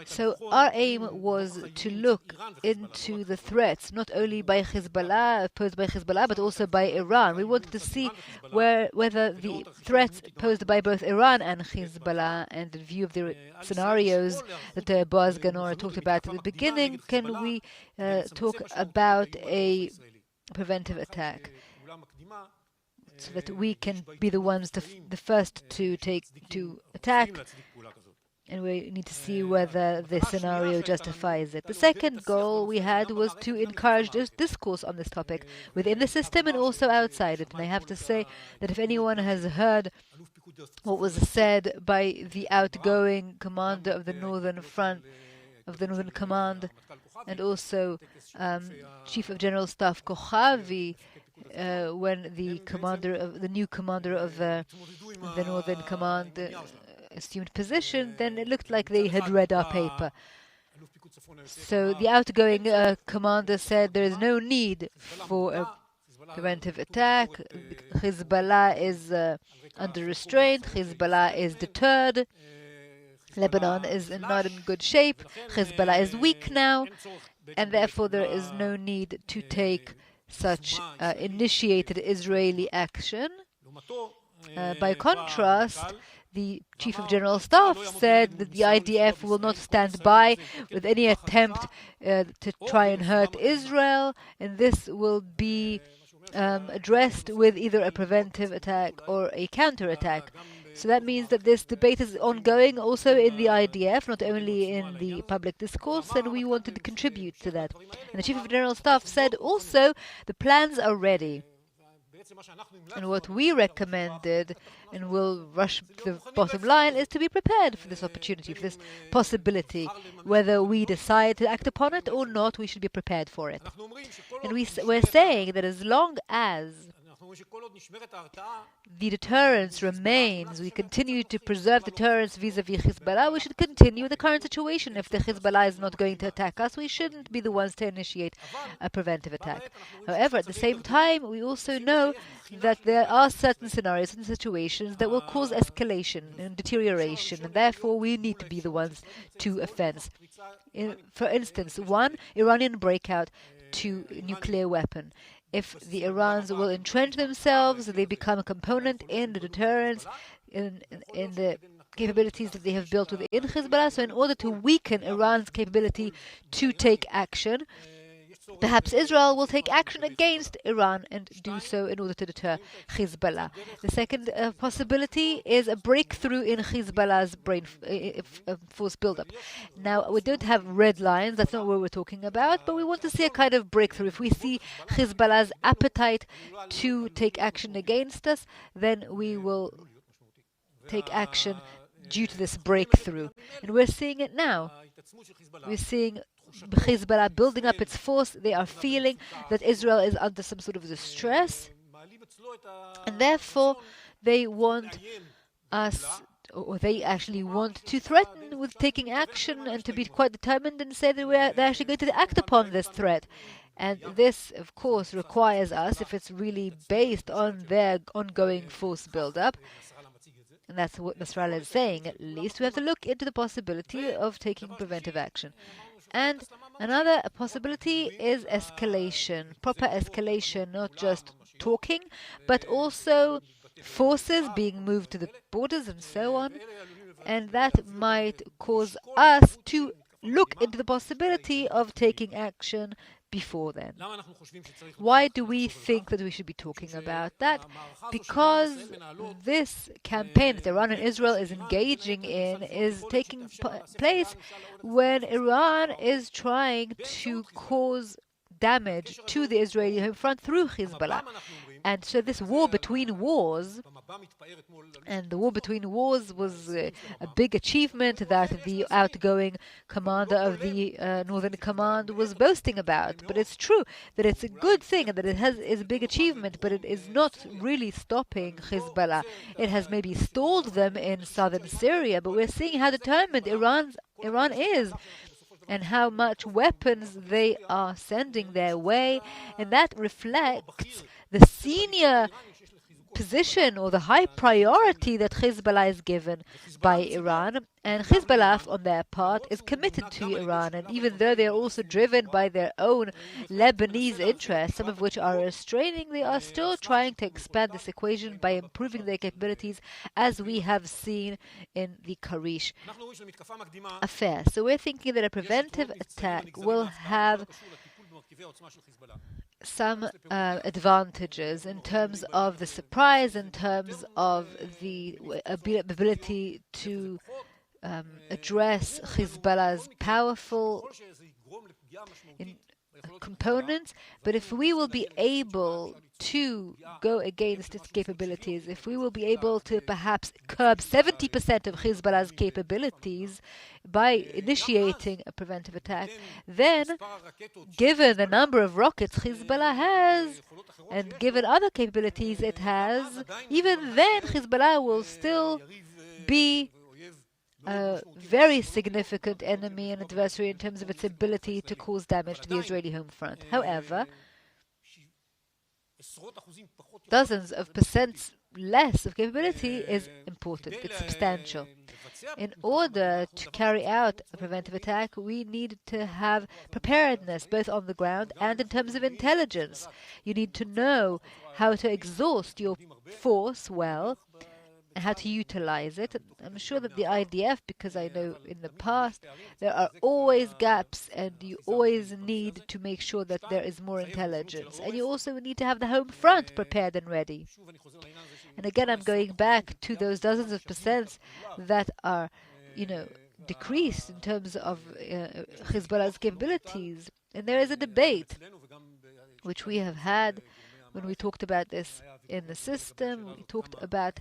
So our aim was to look into the threats, not only by Hezbollah, posed by Hezbollah, but also by Iran. We wanted to see whether the threats posed by both Iran and Hezbollah, and in view of the scenarios that Boaz Ganor talked about at the beginning, can we talk about a preventive attack, so that we can be the ones, the first to attack, and we need to see whether this scenario justifies it. The second goal we had was to encourage discourse on this topic within the system and also outside it. And I have to say that if anyone has heard what was said by the outgoing commander of the Northern Front, of the Northern Command, and also Chief of General Staff Kochavi, when the new commander of the Northern Command assumed position, then it looked like they had read our paper. So the outgoing commander said there is no need for a preventive attack. Hezbollah is under restraint. Hezbollah is deterred. Lebanon is not in good shape. Hezbollah is weak now, and therefore there is no need to take such initiated Israeli action. By contrast, the Chief of General Staff said that the IDF will not stand by with any attempt to try and hurt Israel, and this will be addressed with either a preventive attack or a counter-attack. So that means that this debate is ongoing also in the IDF, not only in the public discourse, and we wanted to contribute to that. And the Chief of General Staff said also the plans are ready. And what we recommended, and we'll rush to the bottom line, is to be prepared for this opportunity, for this possibility. Whether we decide to act upon it or not, we should be prepared for it. And we're saying that as long as the deterrence remains, we continue to preserve deterrence vis-a-vis Hezbollah, we should continue the current situation. If the Hezbollah is not going to attack us, we shouldn't be the ones to initiate a preventive attack. However, at the same time, we also know that there are certain scenarios and situations that will cause escalation and deterioration, and therefore we need to be the ones to offense. For instance, one, Iranian breakout to nuclear weapon. If the Irans will entrench themselves, they become a component in the deterrence, in the capabilities that they have built within Hezbollah. So in order to weaken Iran's capability to take action, perhaps Israel will take action against Iran and do so in order to deter Hezbollah. The second possibility is a breakthrough in Hezbollah's force buildup. Now, we don't have red lines, that's not what we're talking about, but we want to see a kind of breakthrough. If we see Hezbollah's appetite to take action against us, then we will take action due to this breakthrough. And we're seeing it now. We're seeing Hezbollah building up its force. They are feeling that Israel is under some sort of distress, and therefore they want us, or they actually want to threaten with taking action and to be quite determined and say that they're actually going to act upon this threat. And this, of course, requires us, if it's really based on their ongoing force buildup, and that's what Nasrallah is saying, at least, we have to look into the possibility of taking preventive action. And another possibility is escalation, proper escalation, not just talking, but also forces being moved to the borders and so on. And that might cause us to look into the possibility of taking action before then. Why do we think that we should be talking about that? Because this campaign that Iran and Israel is engaging in is taking place when Iran is trying to cause damage to the Israeli home front through Hezbollah. And so this war between wars, and the war between wars was a big achievement that the outgoing commander of the Northern Command was boasting about. But it's true that it's a good thing and that it is a big achievement, but it is not really stopping Hezbollah. It has maybe stalled them in southern Syria, but we're seeing how determined Iran is, and how much weapons they are sending their way, and that reflects the senior position or the high priority that Hezbollah is given by Iran. And Hezbollah, on their part, is committed to Iran, and even though they are also driven by their own Lebanese interests, some of which are restraining, they are still trying to expand this equation by improving their capabilities, as we have seen in the Karish affair. So we're thinking that a preventive attack will have some advantages in terms of the surprise, in terms of the ability to address Hezbollah's powerful components. But if we will be able to go against its capabilities, if we will be able to perhaps curb 70% of Hezbollah's capabilities by initiating a preventive attack, then, given the number of rockets Hezbollah has, and given other capabilities it has, even then Hezbollah will still be a very significant enemy and adversary in terms of its ability to cause damage to the Israeli home front. However, dozens of percents less of capability is important, it's substantial. In order to carry out a preventive attack, we need to have preparedness, both on the ground and in terms of intelligence. You need to know how to exhaust your force well, and how to utilize it. I'm sure that the IDF, because I know in the past there are always gaps, and you always need to make sure that there is more intelligence. And you also need to have the home front prepared and ready. And again, I'm going back to those dozens of percents that are, decreased in terms of Hezbollah's capabilities. And there is a debate which we have had when we talked about this in the system. We talked about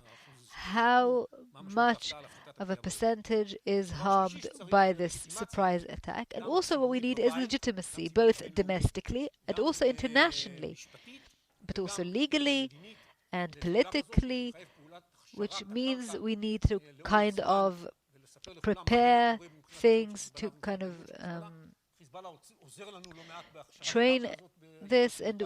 how much of a percentage is harmed by this surprise attack. And also what we need is legitimacy, both domestically and also internationally. but also legally and politically, which means we need to kind of prepare things to kind of train this, and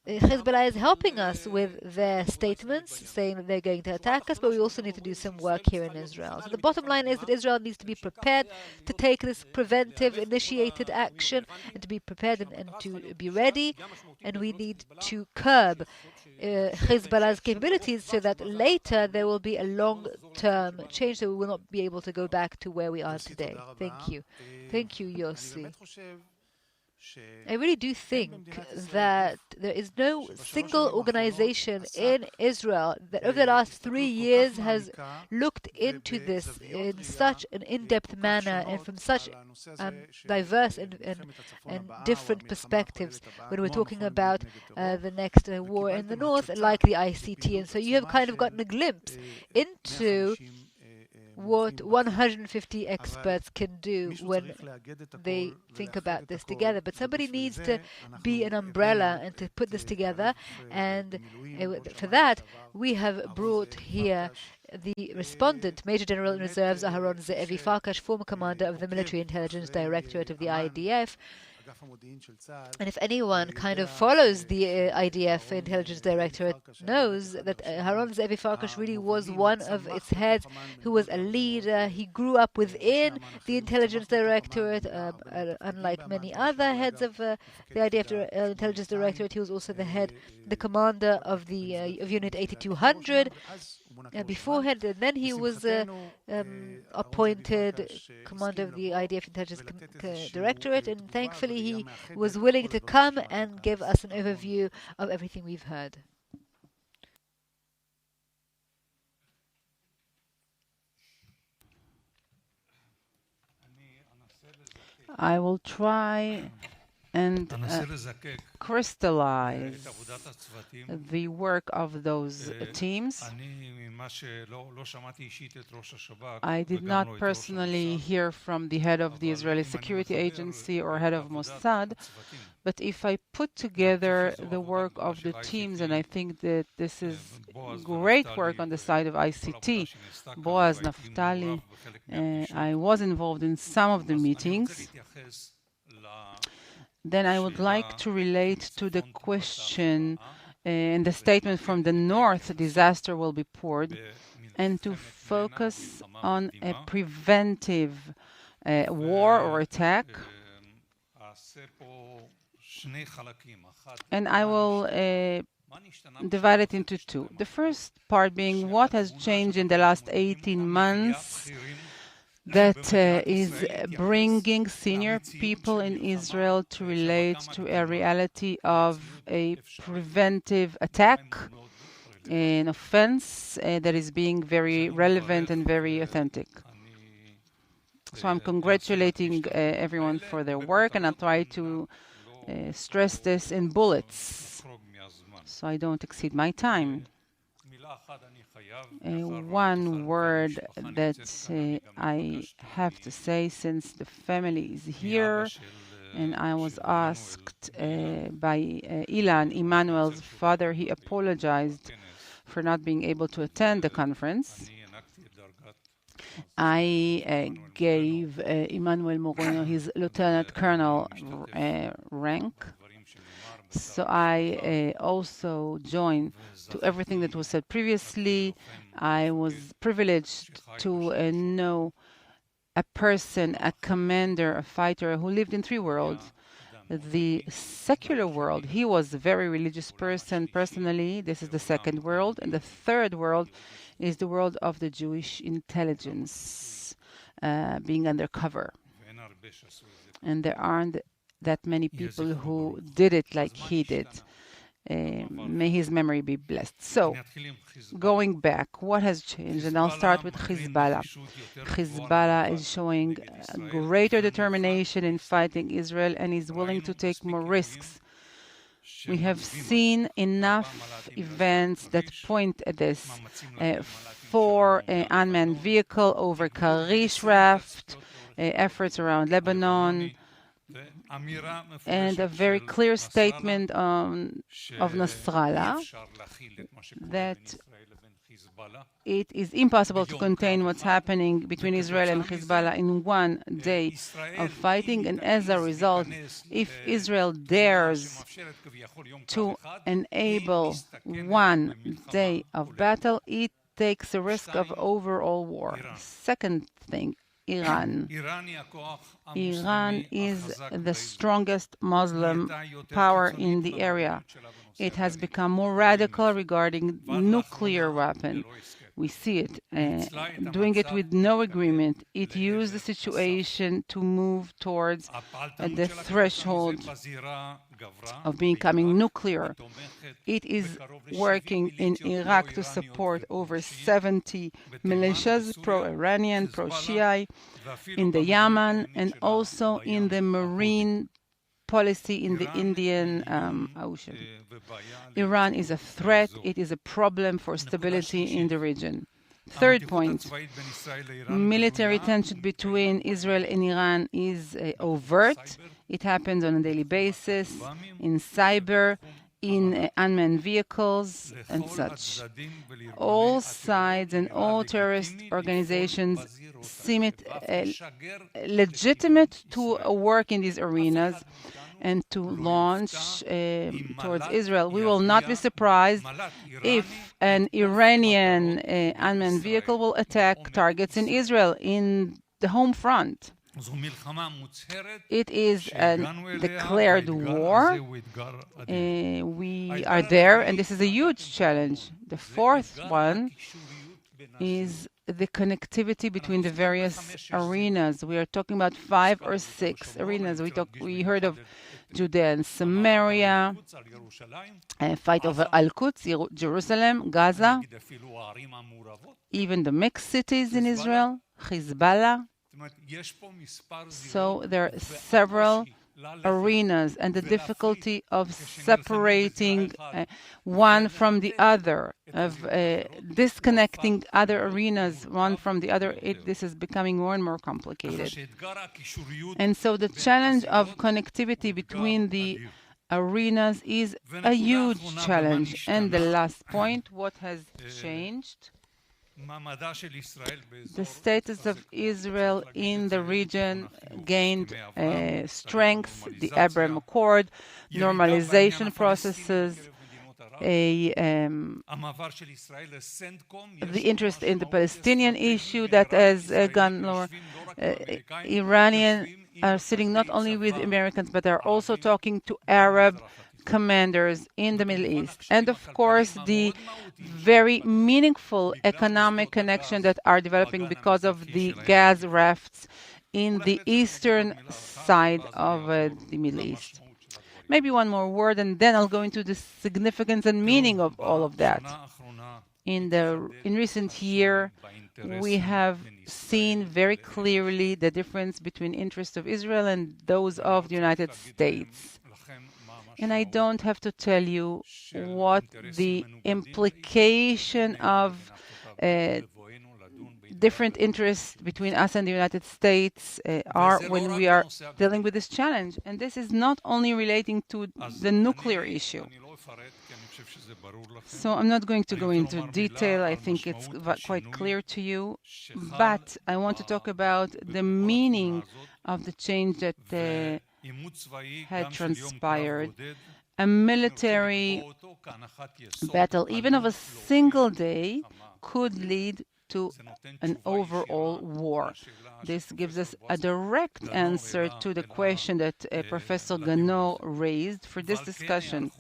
Hezbollah is helping us with their statements, saying that they're going to attack us, but we also need to do some work here in Israel. So the bottom line is that Israel needs to be prepared to take this preventive, initiated action, and to be prepared and to be ready, and we need to curb Hezbollah's capabilities so that later there will be a long-term change, so we will not be able to go back to where we are today. Thank you. Thank you, Yossi. I really do think that there is no single organization in Israel that over the last 3 years has looked into this in such an in-depth manner and from such diverse and different perspectives when we're talking about the next war in the north, like the ICT. And so you have kind of gotten a glimpse into what 150 experts can do when they think about this together. But somebody needs to be an umbrella and to put this together. And for that, we have brought here the respondent, Major General in Reserves Aharon Ze'evi Farkash, former commander of the Military Intelligence Directorate of the IDF. And if anyone kind of follows the IDF Intelligence Directorate knows that Aharon Ze'evi Farkash really was one of its heads who was a leader. He grew up within the Intelligence Directorate, unlike many other heads of the IDF Intelligence Directorate. He was also the commander of the of Unit 8200 beforehand, and then he was appointed commander of the IDF Intelligence Directorate, and thankfully he was willing to come and give us an overview of everything we've heard. I will try and crystallize the work of those teams. I did not personally hear from the head of the Israeli Security Agency or head of Mossad, but if I put together the work of the teams, and I think that this is great work on the side of ICT, Boaz, Naftali, I was involved in some of the meetings. Then I would like to relate to the question in the statement from the north, disaster will be poured, and to focus on a preventive war or attack. And I will divide it into two. The first part being what has changed in the last 18 months that is bringing senior people in Israel to relate to a reality of a preventive attack, an offense that is being very relevant and very authentic. So I'm congratulating everyone for their work, and I'll try to stress this in bullets so I don't exceed my time. One word that I have to say, since the family is here, and I was asked by Ilan, Emmanuel's father, he apologized for not being able to attend the conference. I gave Emmanuel Moreno his lieutenant colonel rank. So I also join to everything that was said previously. I was privileged to know a person, a commander, a fighter who lived in three worlds. The secular world, he was a very religious person personally. This is the second world. And the third world is the world of the Jewish intelligence, being undercover. And there aren't that many people who did it like he did. May his memory be blessed. So, going back, what has changed? And I'll start with Hezbollah. Hezbollah is showing greater determination in fighting Israel and is willing to take more risks. We have seen enough events that point at this. 4 unmanned vehicle over Karish raft, efforts around Lebanon, and a very clear statement of Nasrallah that it is impossible to contain what's happening between Israel and Hezbollah in one day of fighting, and as a result, if Israel dares to enable one day of battle, it takes a risk of overall war. Second thing, Iran. Iran is the strongest Muslim power in the area. It has become more radical regarding nuclear weapon. We see it doing it with no agreement. It used the situation to move towards the threshold of becoming nuclear. It is working in Iraq to support over 70 militias, pro-Iranian, pro-Shia, in the Yemen, and also in the marine policy in the Indian Ocean. Iran is a threat. It is a problem for stability in the region. Third point, military tension between Israel and Iran is overt. It happens on a daily basis in cyber, in unmanned vehicles and such. All sides and all terrorist organizations seem it legitimate to work in these arenas and to launch towards Israel. We will not be surprised if an Iranian unmanned vehicle will attack targets in Israel, in the home front. It is a declared war. We are there, and this is a huge challenge. The fourth one is the connectivity between the various arenas. We are talking about 5 or 6 arenas. We heard of Judea and Samaria, fight over Al-Quds, Jerusalem, Gaza, even the mixed cities in Israel, Hezbollah. So there are several arenas, and the difficulty of separating one from the other, of disconnecting other arenas one from the other, this is becoming more and more complicated. And so the challenge of connectivity between the arenas is a huge challenge. And the last point, what has changed? The status of Israel in the region gained strength, the Abraham Accord, normalization processes, the interest in the Palestinian issue that, as Ganor, Iranian are sitting not only with Americans, but are also talking to Arab commanders in the Middle East. And of course, the very meaningful economic connection that are developing because of the gas rafts in the eastern side of the Middle East. Maybe one more word, and then I'll go into the significance and meaning of all of that. In recent year, we have seen very clearly the difference between interests of Israel and those of the United States. And I don't have to tell you what the implication of different interests between us and the United States are when we are dealing with this challenge. And this is not only relating to the nuclear issue. So I'm not going to go into detail. I think it's quite clear to you. But I want to talk about the meaning of the change that had transpired. A military battle, even of a single day, could lead to an overall war. This gives us a direct answer to the question that Professor Ganor raised for this discussion.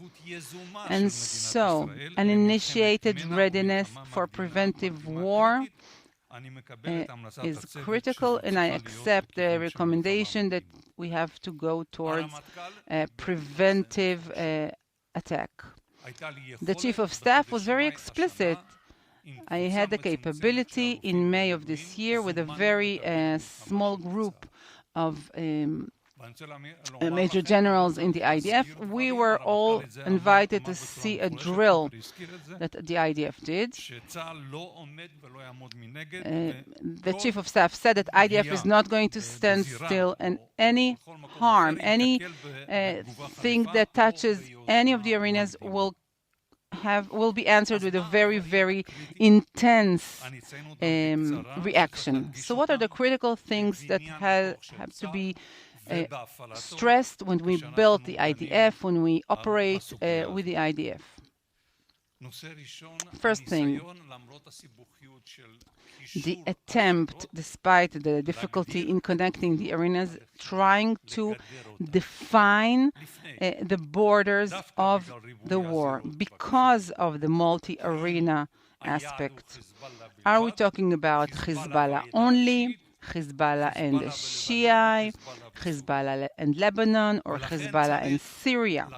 And so, an initiated readiness for preventive war is critical, and I accept the recommendation that we have to go towards a preventive attack. The Chief of Staff was very explicit. I had the capability in May of this year with a very small group of major generals in the IDF. We were all invited to see a drill that the IDF did. The Chief of Staff said that IDF is not going to stand still, and any harm, any thing that touches any of the arenas will be answered with a very, very intense reaction. So what are the critical things that have to be stressed when we build the IDF, when we operate with the IDF? First thing, the attempt, despite the difficulty in connecting the arenas, trying to define the borders of the war because of the multi-arena aspect. Are we talking about Hezbollah only, Hezbollah and the Shia, Hezbollah and Lebanon, or Hezbollah and Syria?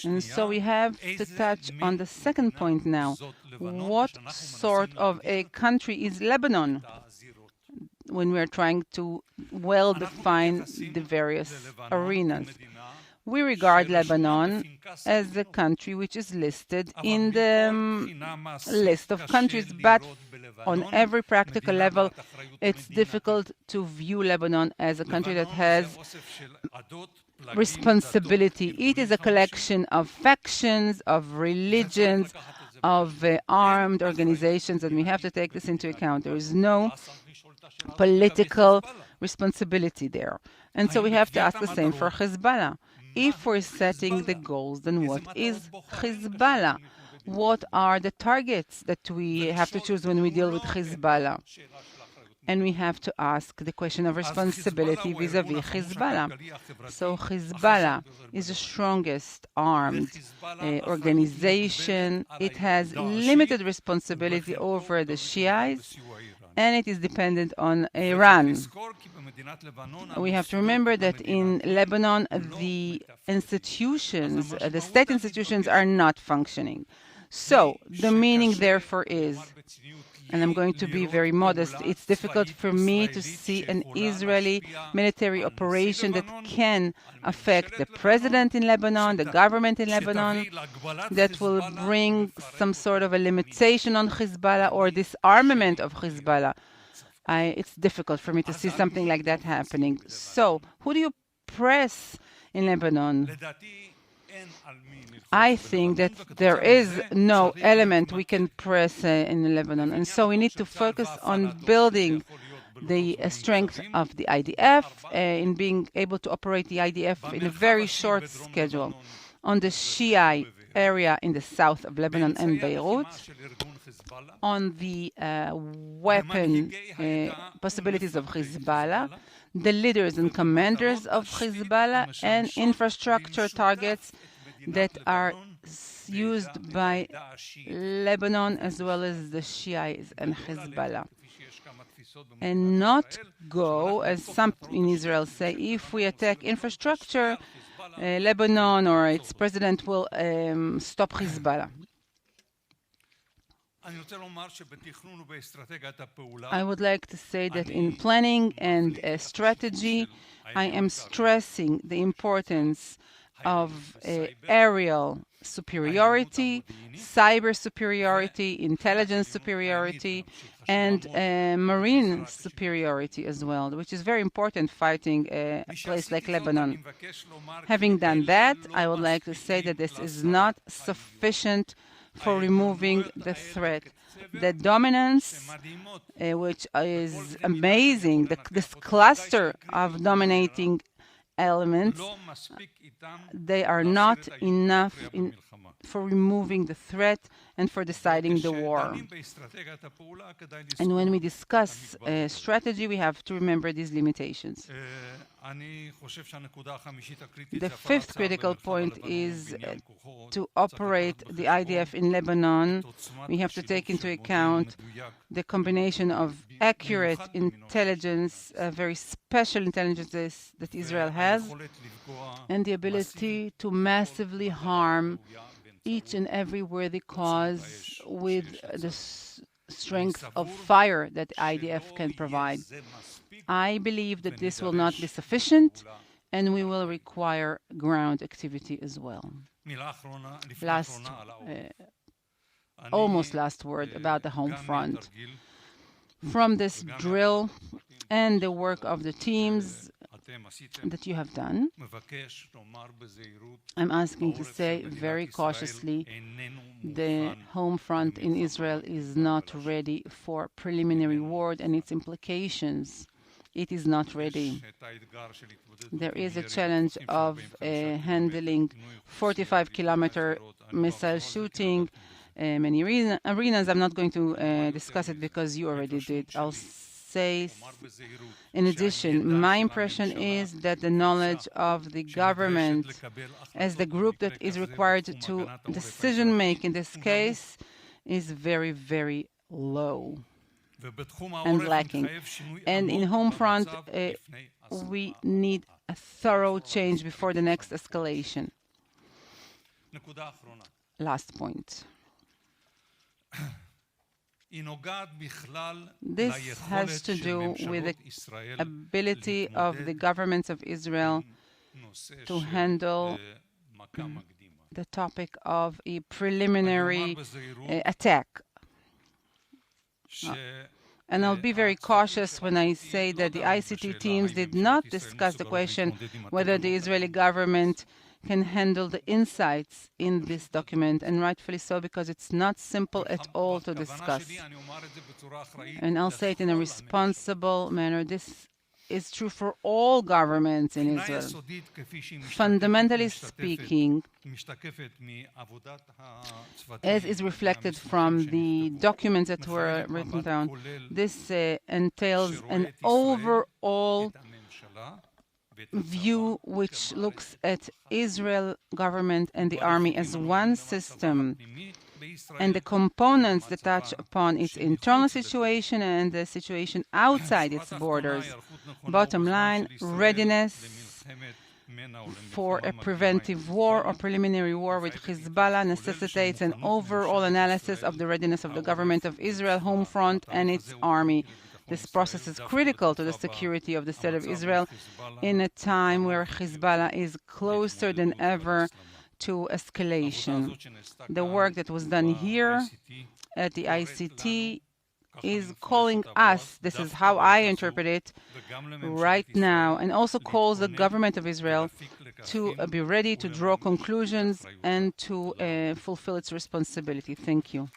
And so we have to touch on the second point now. What sort of a country is Lebanon when we're trying to well define the various arenas? We regard Lebanon as a country which is listed in the list of countries, but on every practical level, it's difficult to view Lebanon as a country that has responsibility. It is a collection of factions, of religions, of armed organizations, and we have to take this into account. There is no political responsibility there. And so we have to ask the same for Hezbollah. If we're setting the goals, then what is Hezbollah? What are the targets that we have to choose when we deal with Hezbollah? And we have to ask the question of responsibility vis-a-vis Hezbollah. So Hezbollah is the strongest armed organization. It has limited responsibility over the Shiites, and it is dependent on Iran. We have to remember that in Lebanon, the institutions, the state institutions are not functioning. So the meaning, therefore, is, and I'm going to be very modest, it's difficult for me to see an Israeli military operation that can affect the president in Lebanon, the government in Lebanon, that will bring some sort of a limitation on Hezbollah or disarmament of Hezbollah. It's difficult for me to see something like that happening. So, who do you press in Lebanon? I think that there is no element we can press in Lebanon. And so we need to focus on building the strength of the IDF, in being able to operate the IDF in a very short schedule. On the Shia area in the south of Lebanon and Beirut, on the weapon possibilities of Hezbollah, the leaders and commanders of Hezbollah, and infrastructure targets that are used by Lebanon as well as the Shiites and Hezbollah. And not go, as some in Israel say, if we attack infrastructure, Lebanon or its president will stop Hezbollah. I would like to say that in planning and strategy, I am stressing the importance of aerial superiority, cyber superiority, intelligence superiority, and marine superiority as well, which is very important fighting a place like Lebanon. Having done that, I would like to say that this is not sufficient for removing the threat. The dominance, which is amazing, this cluster of dominating elements, they are not enough for removing the threat and for deciding the war. And when we discuss strategy, we have to remember these limitations. The fifth critical point is to operate the IDF in Lebanon. We have to take into account the combination of accurate intelligence, very special intelligence that Israel has, and the ability to massively harm each and every worthy cause with the strength of fire that IDF can provide. I believe that this will not be sufficient, and we will require ground activity as well. Almost last word about the home front. From this drill and the work of the teams that you have done, I'm asking to say very cautiously, the home front in Israel is not ready for preliminary war and its implications. It is not ready. There is a challenge of handling 45-kilometer missile shooting, many arenas. I'm not going to discuss it because you already did. I'll say, in addition, my impression is that the knowledge of the government as the group that is required to decision make in this case is very, very low and lacking. And in home front, we need a thorough change before the next escalation. Last point. This has to do with the ability of the governments of Israel to handle the topic of a preliminary attack. And I'll be very cautious when I say that the ICT teams did not discuss the question whether the Israeli government can handle the insights in this document, and rightfully so, because it's not simple at all to discuss. And I'll say it in a responsible manner. This is true for all governments in Israel. Fundamentally speaking, as is reflected from the documents that were written down, this entails an overall view which looks at Israel government and the army as one system, and the components that touch upon its internal situation and the situation outside its borders. Bottom line, readiness for a preventive war or preliminary war with Hezbollah necessitates an overall analysis of the readiness of the government of Israel, home front, and its army. This process is critical to the security of the state of Israel in a time where Hezbollah is closer than ever to escalation. The work that was done here at the ICT is calling us, this is how I interpret it right now, and also calls the government of Israel to be ready to draw conclusions and to fulfill its responsibility. Thank you.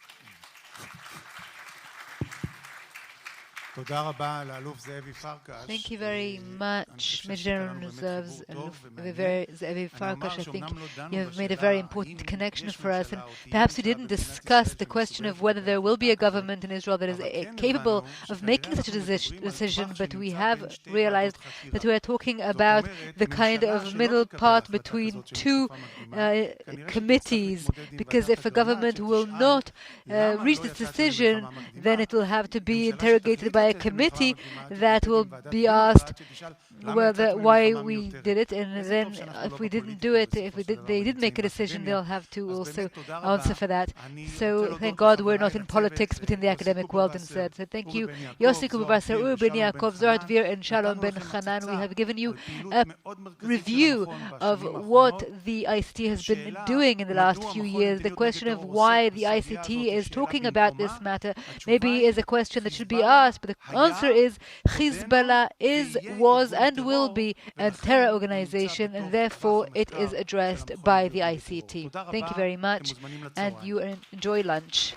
Thank you very much, Major General Reserves Ze'evi Farkash. I think you have made a very important connection for us, and perhaps we didn't discuss the question of whether there will be a government in Israel that is capable of making such a decision, but we have realized that we are talking about the kind of middle part between two committees, because if a government will not reach this decision, then it will have to be interrogated by a committee that will be asked why we did it, and then if we didn't do it, they did make a decision, they'll have to also answer for that. So thank God we're not in politics within the academic world instead. So thank you, Yossi, Kuperwasser, Ben Yaakov, Zohar, Dvir, and Shalom ben Hanan. We have given you a review of what the ICT has been doing in the last few years. The question of why the ICT is talking about this matter maybe is a question that should be asked, but the answer is Hezbollah was and will be a terror organization, and therefore it is addressed by the ICT. Thank you very much, and you enjoy lunch.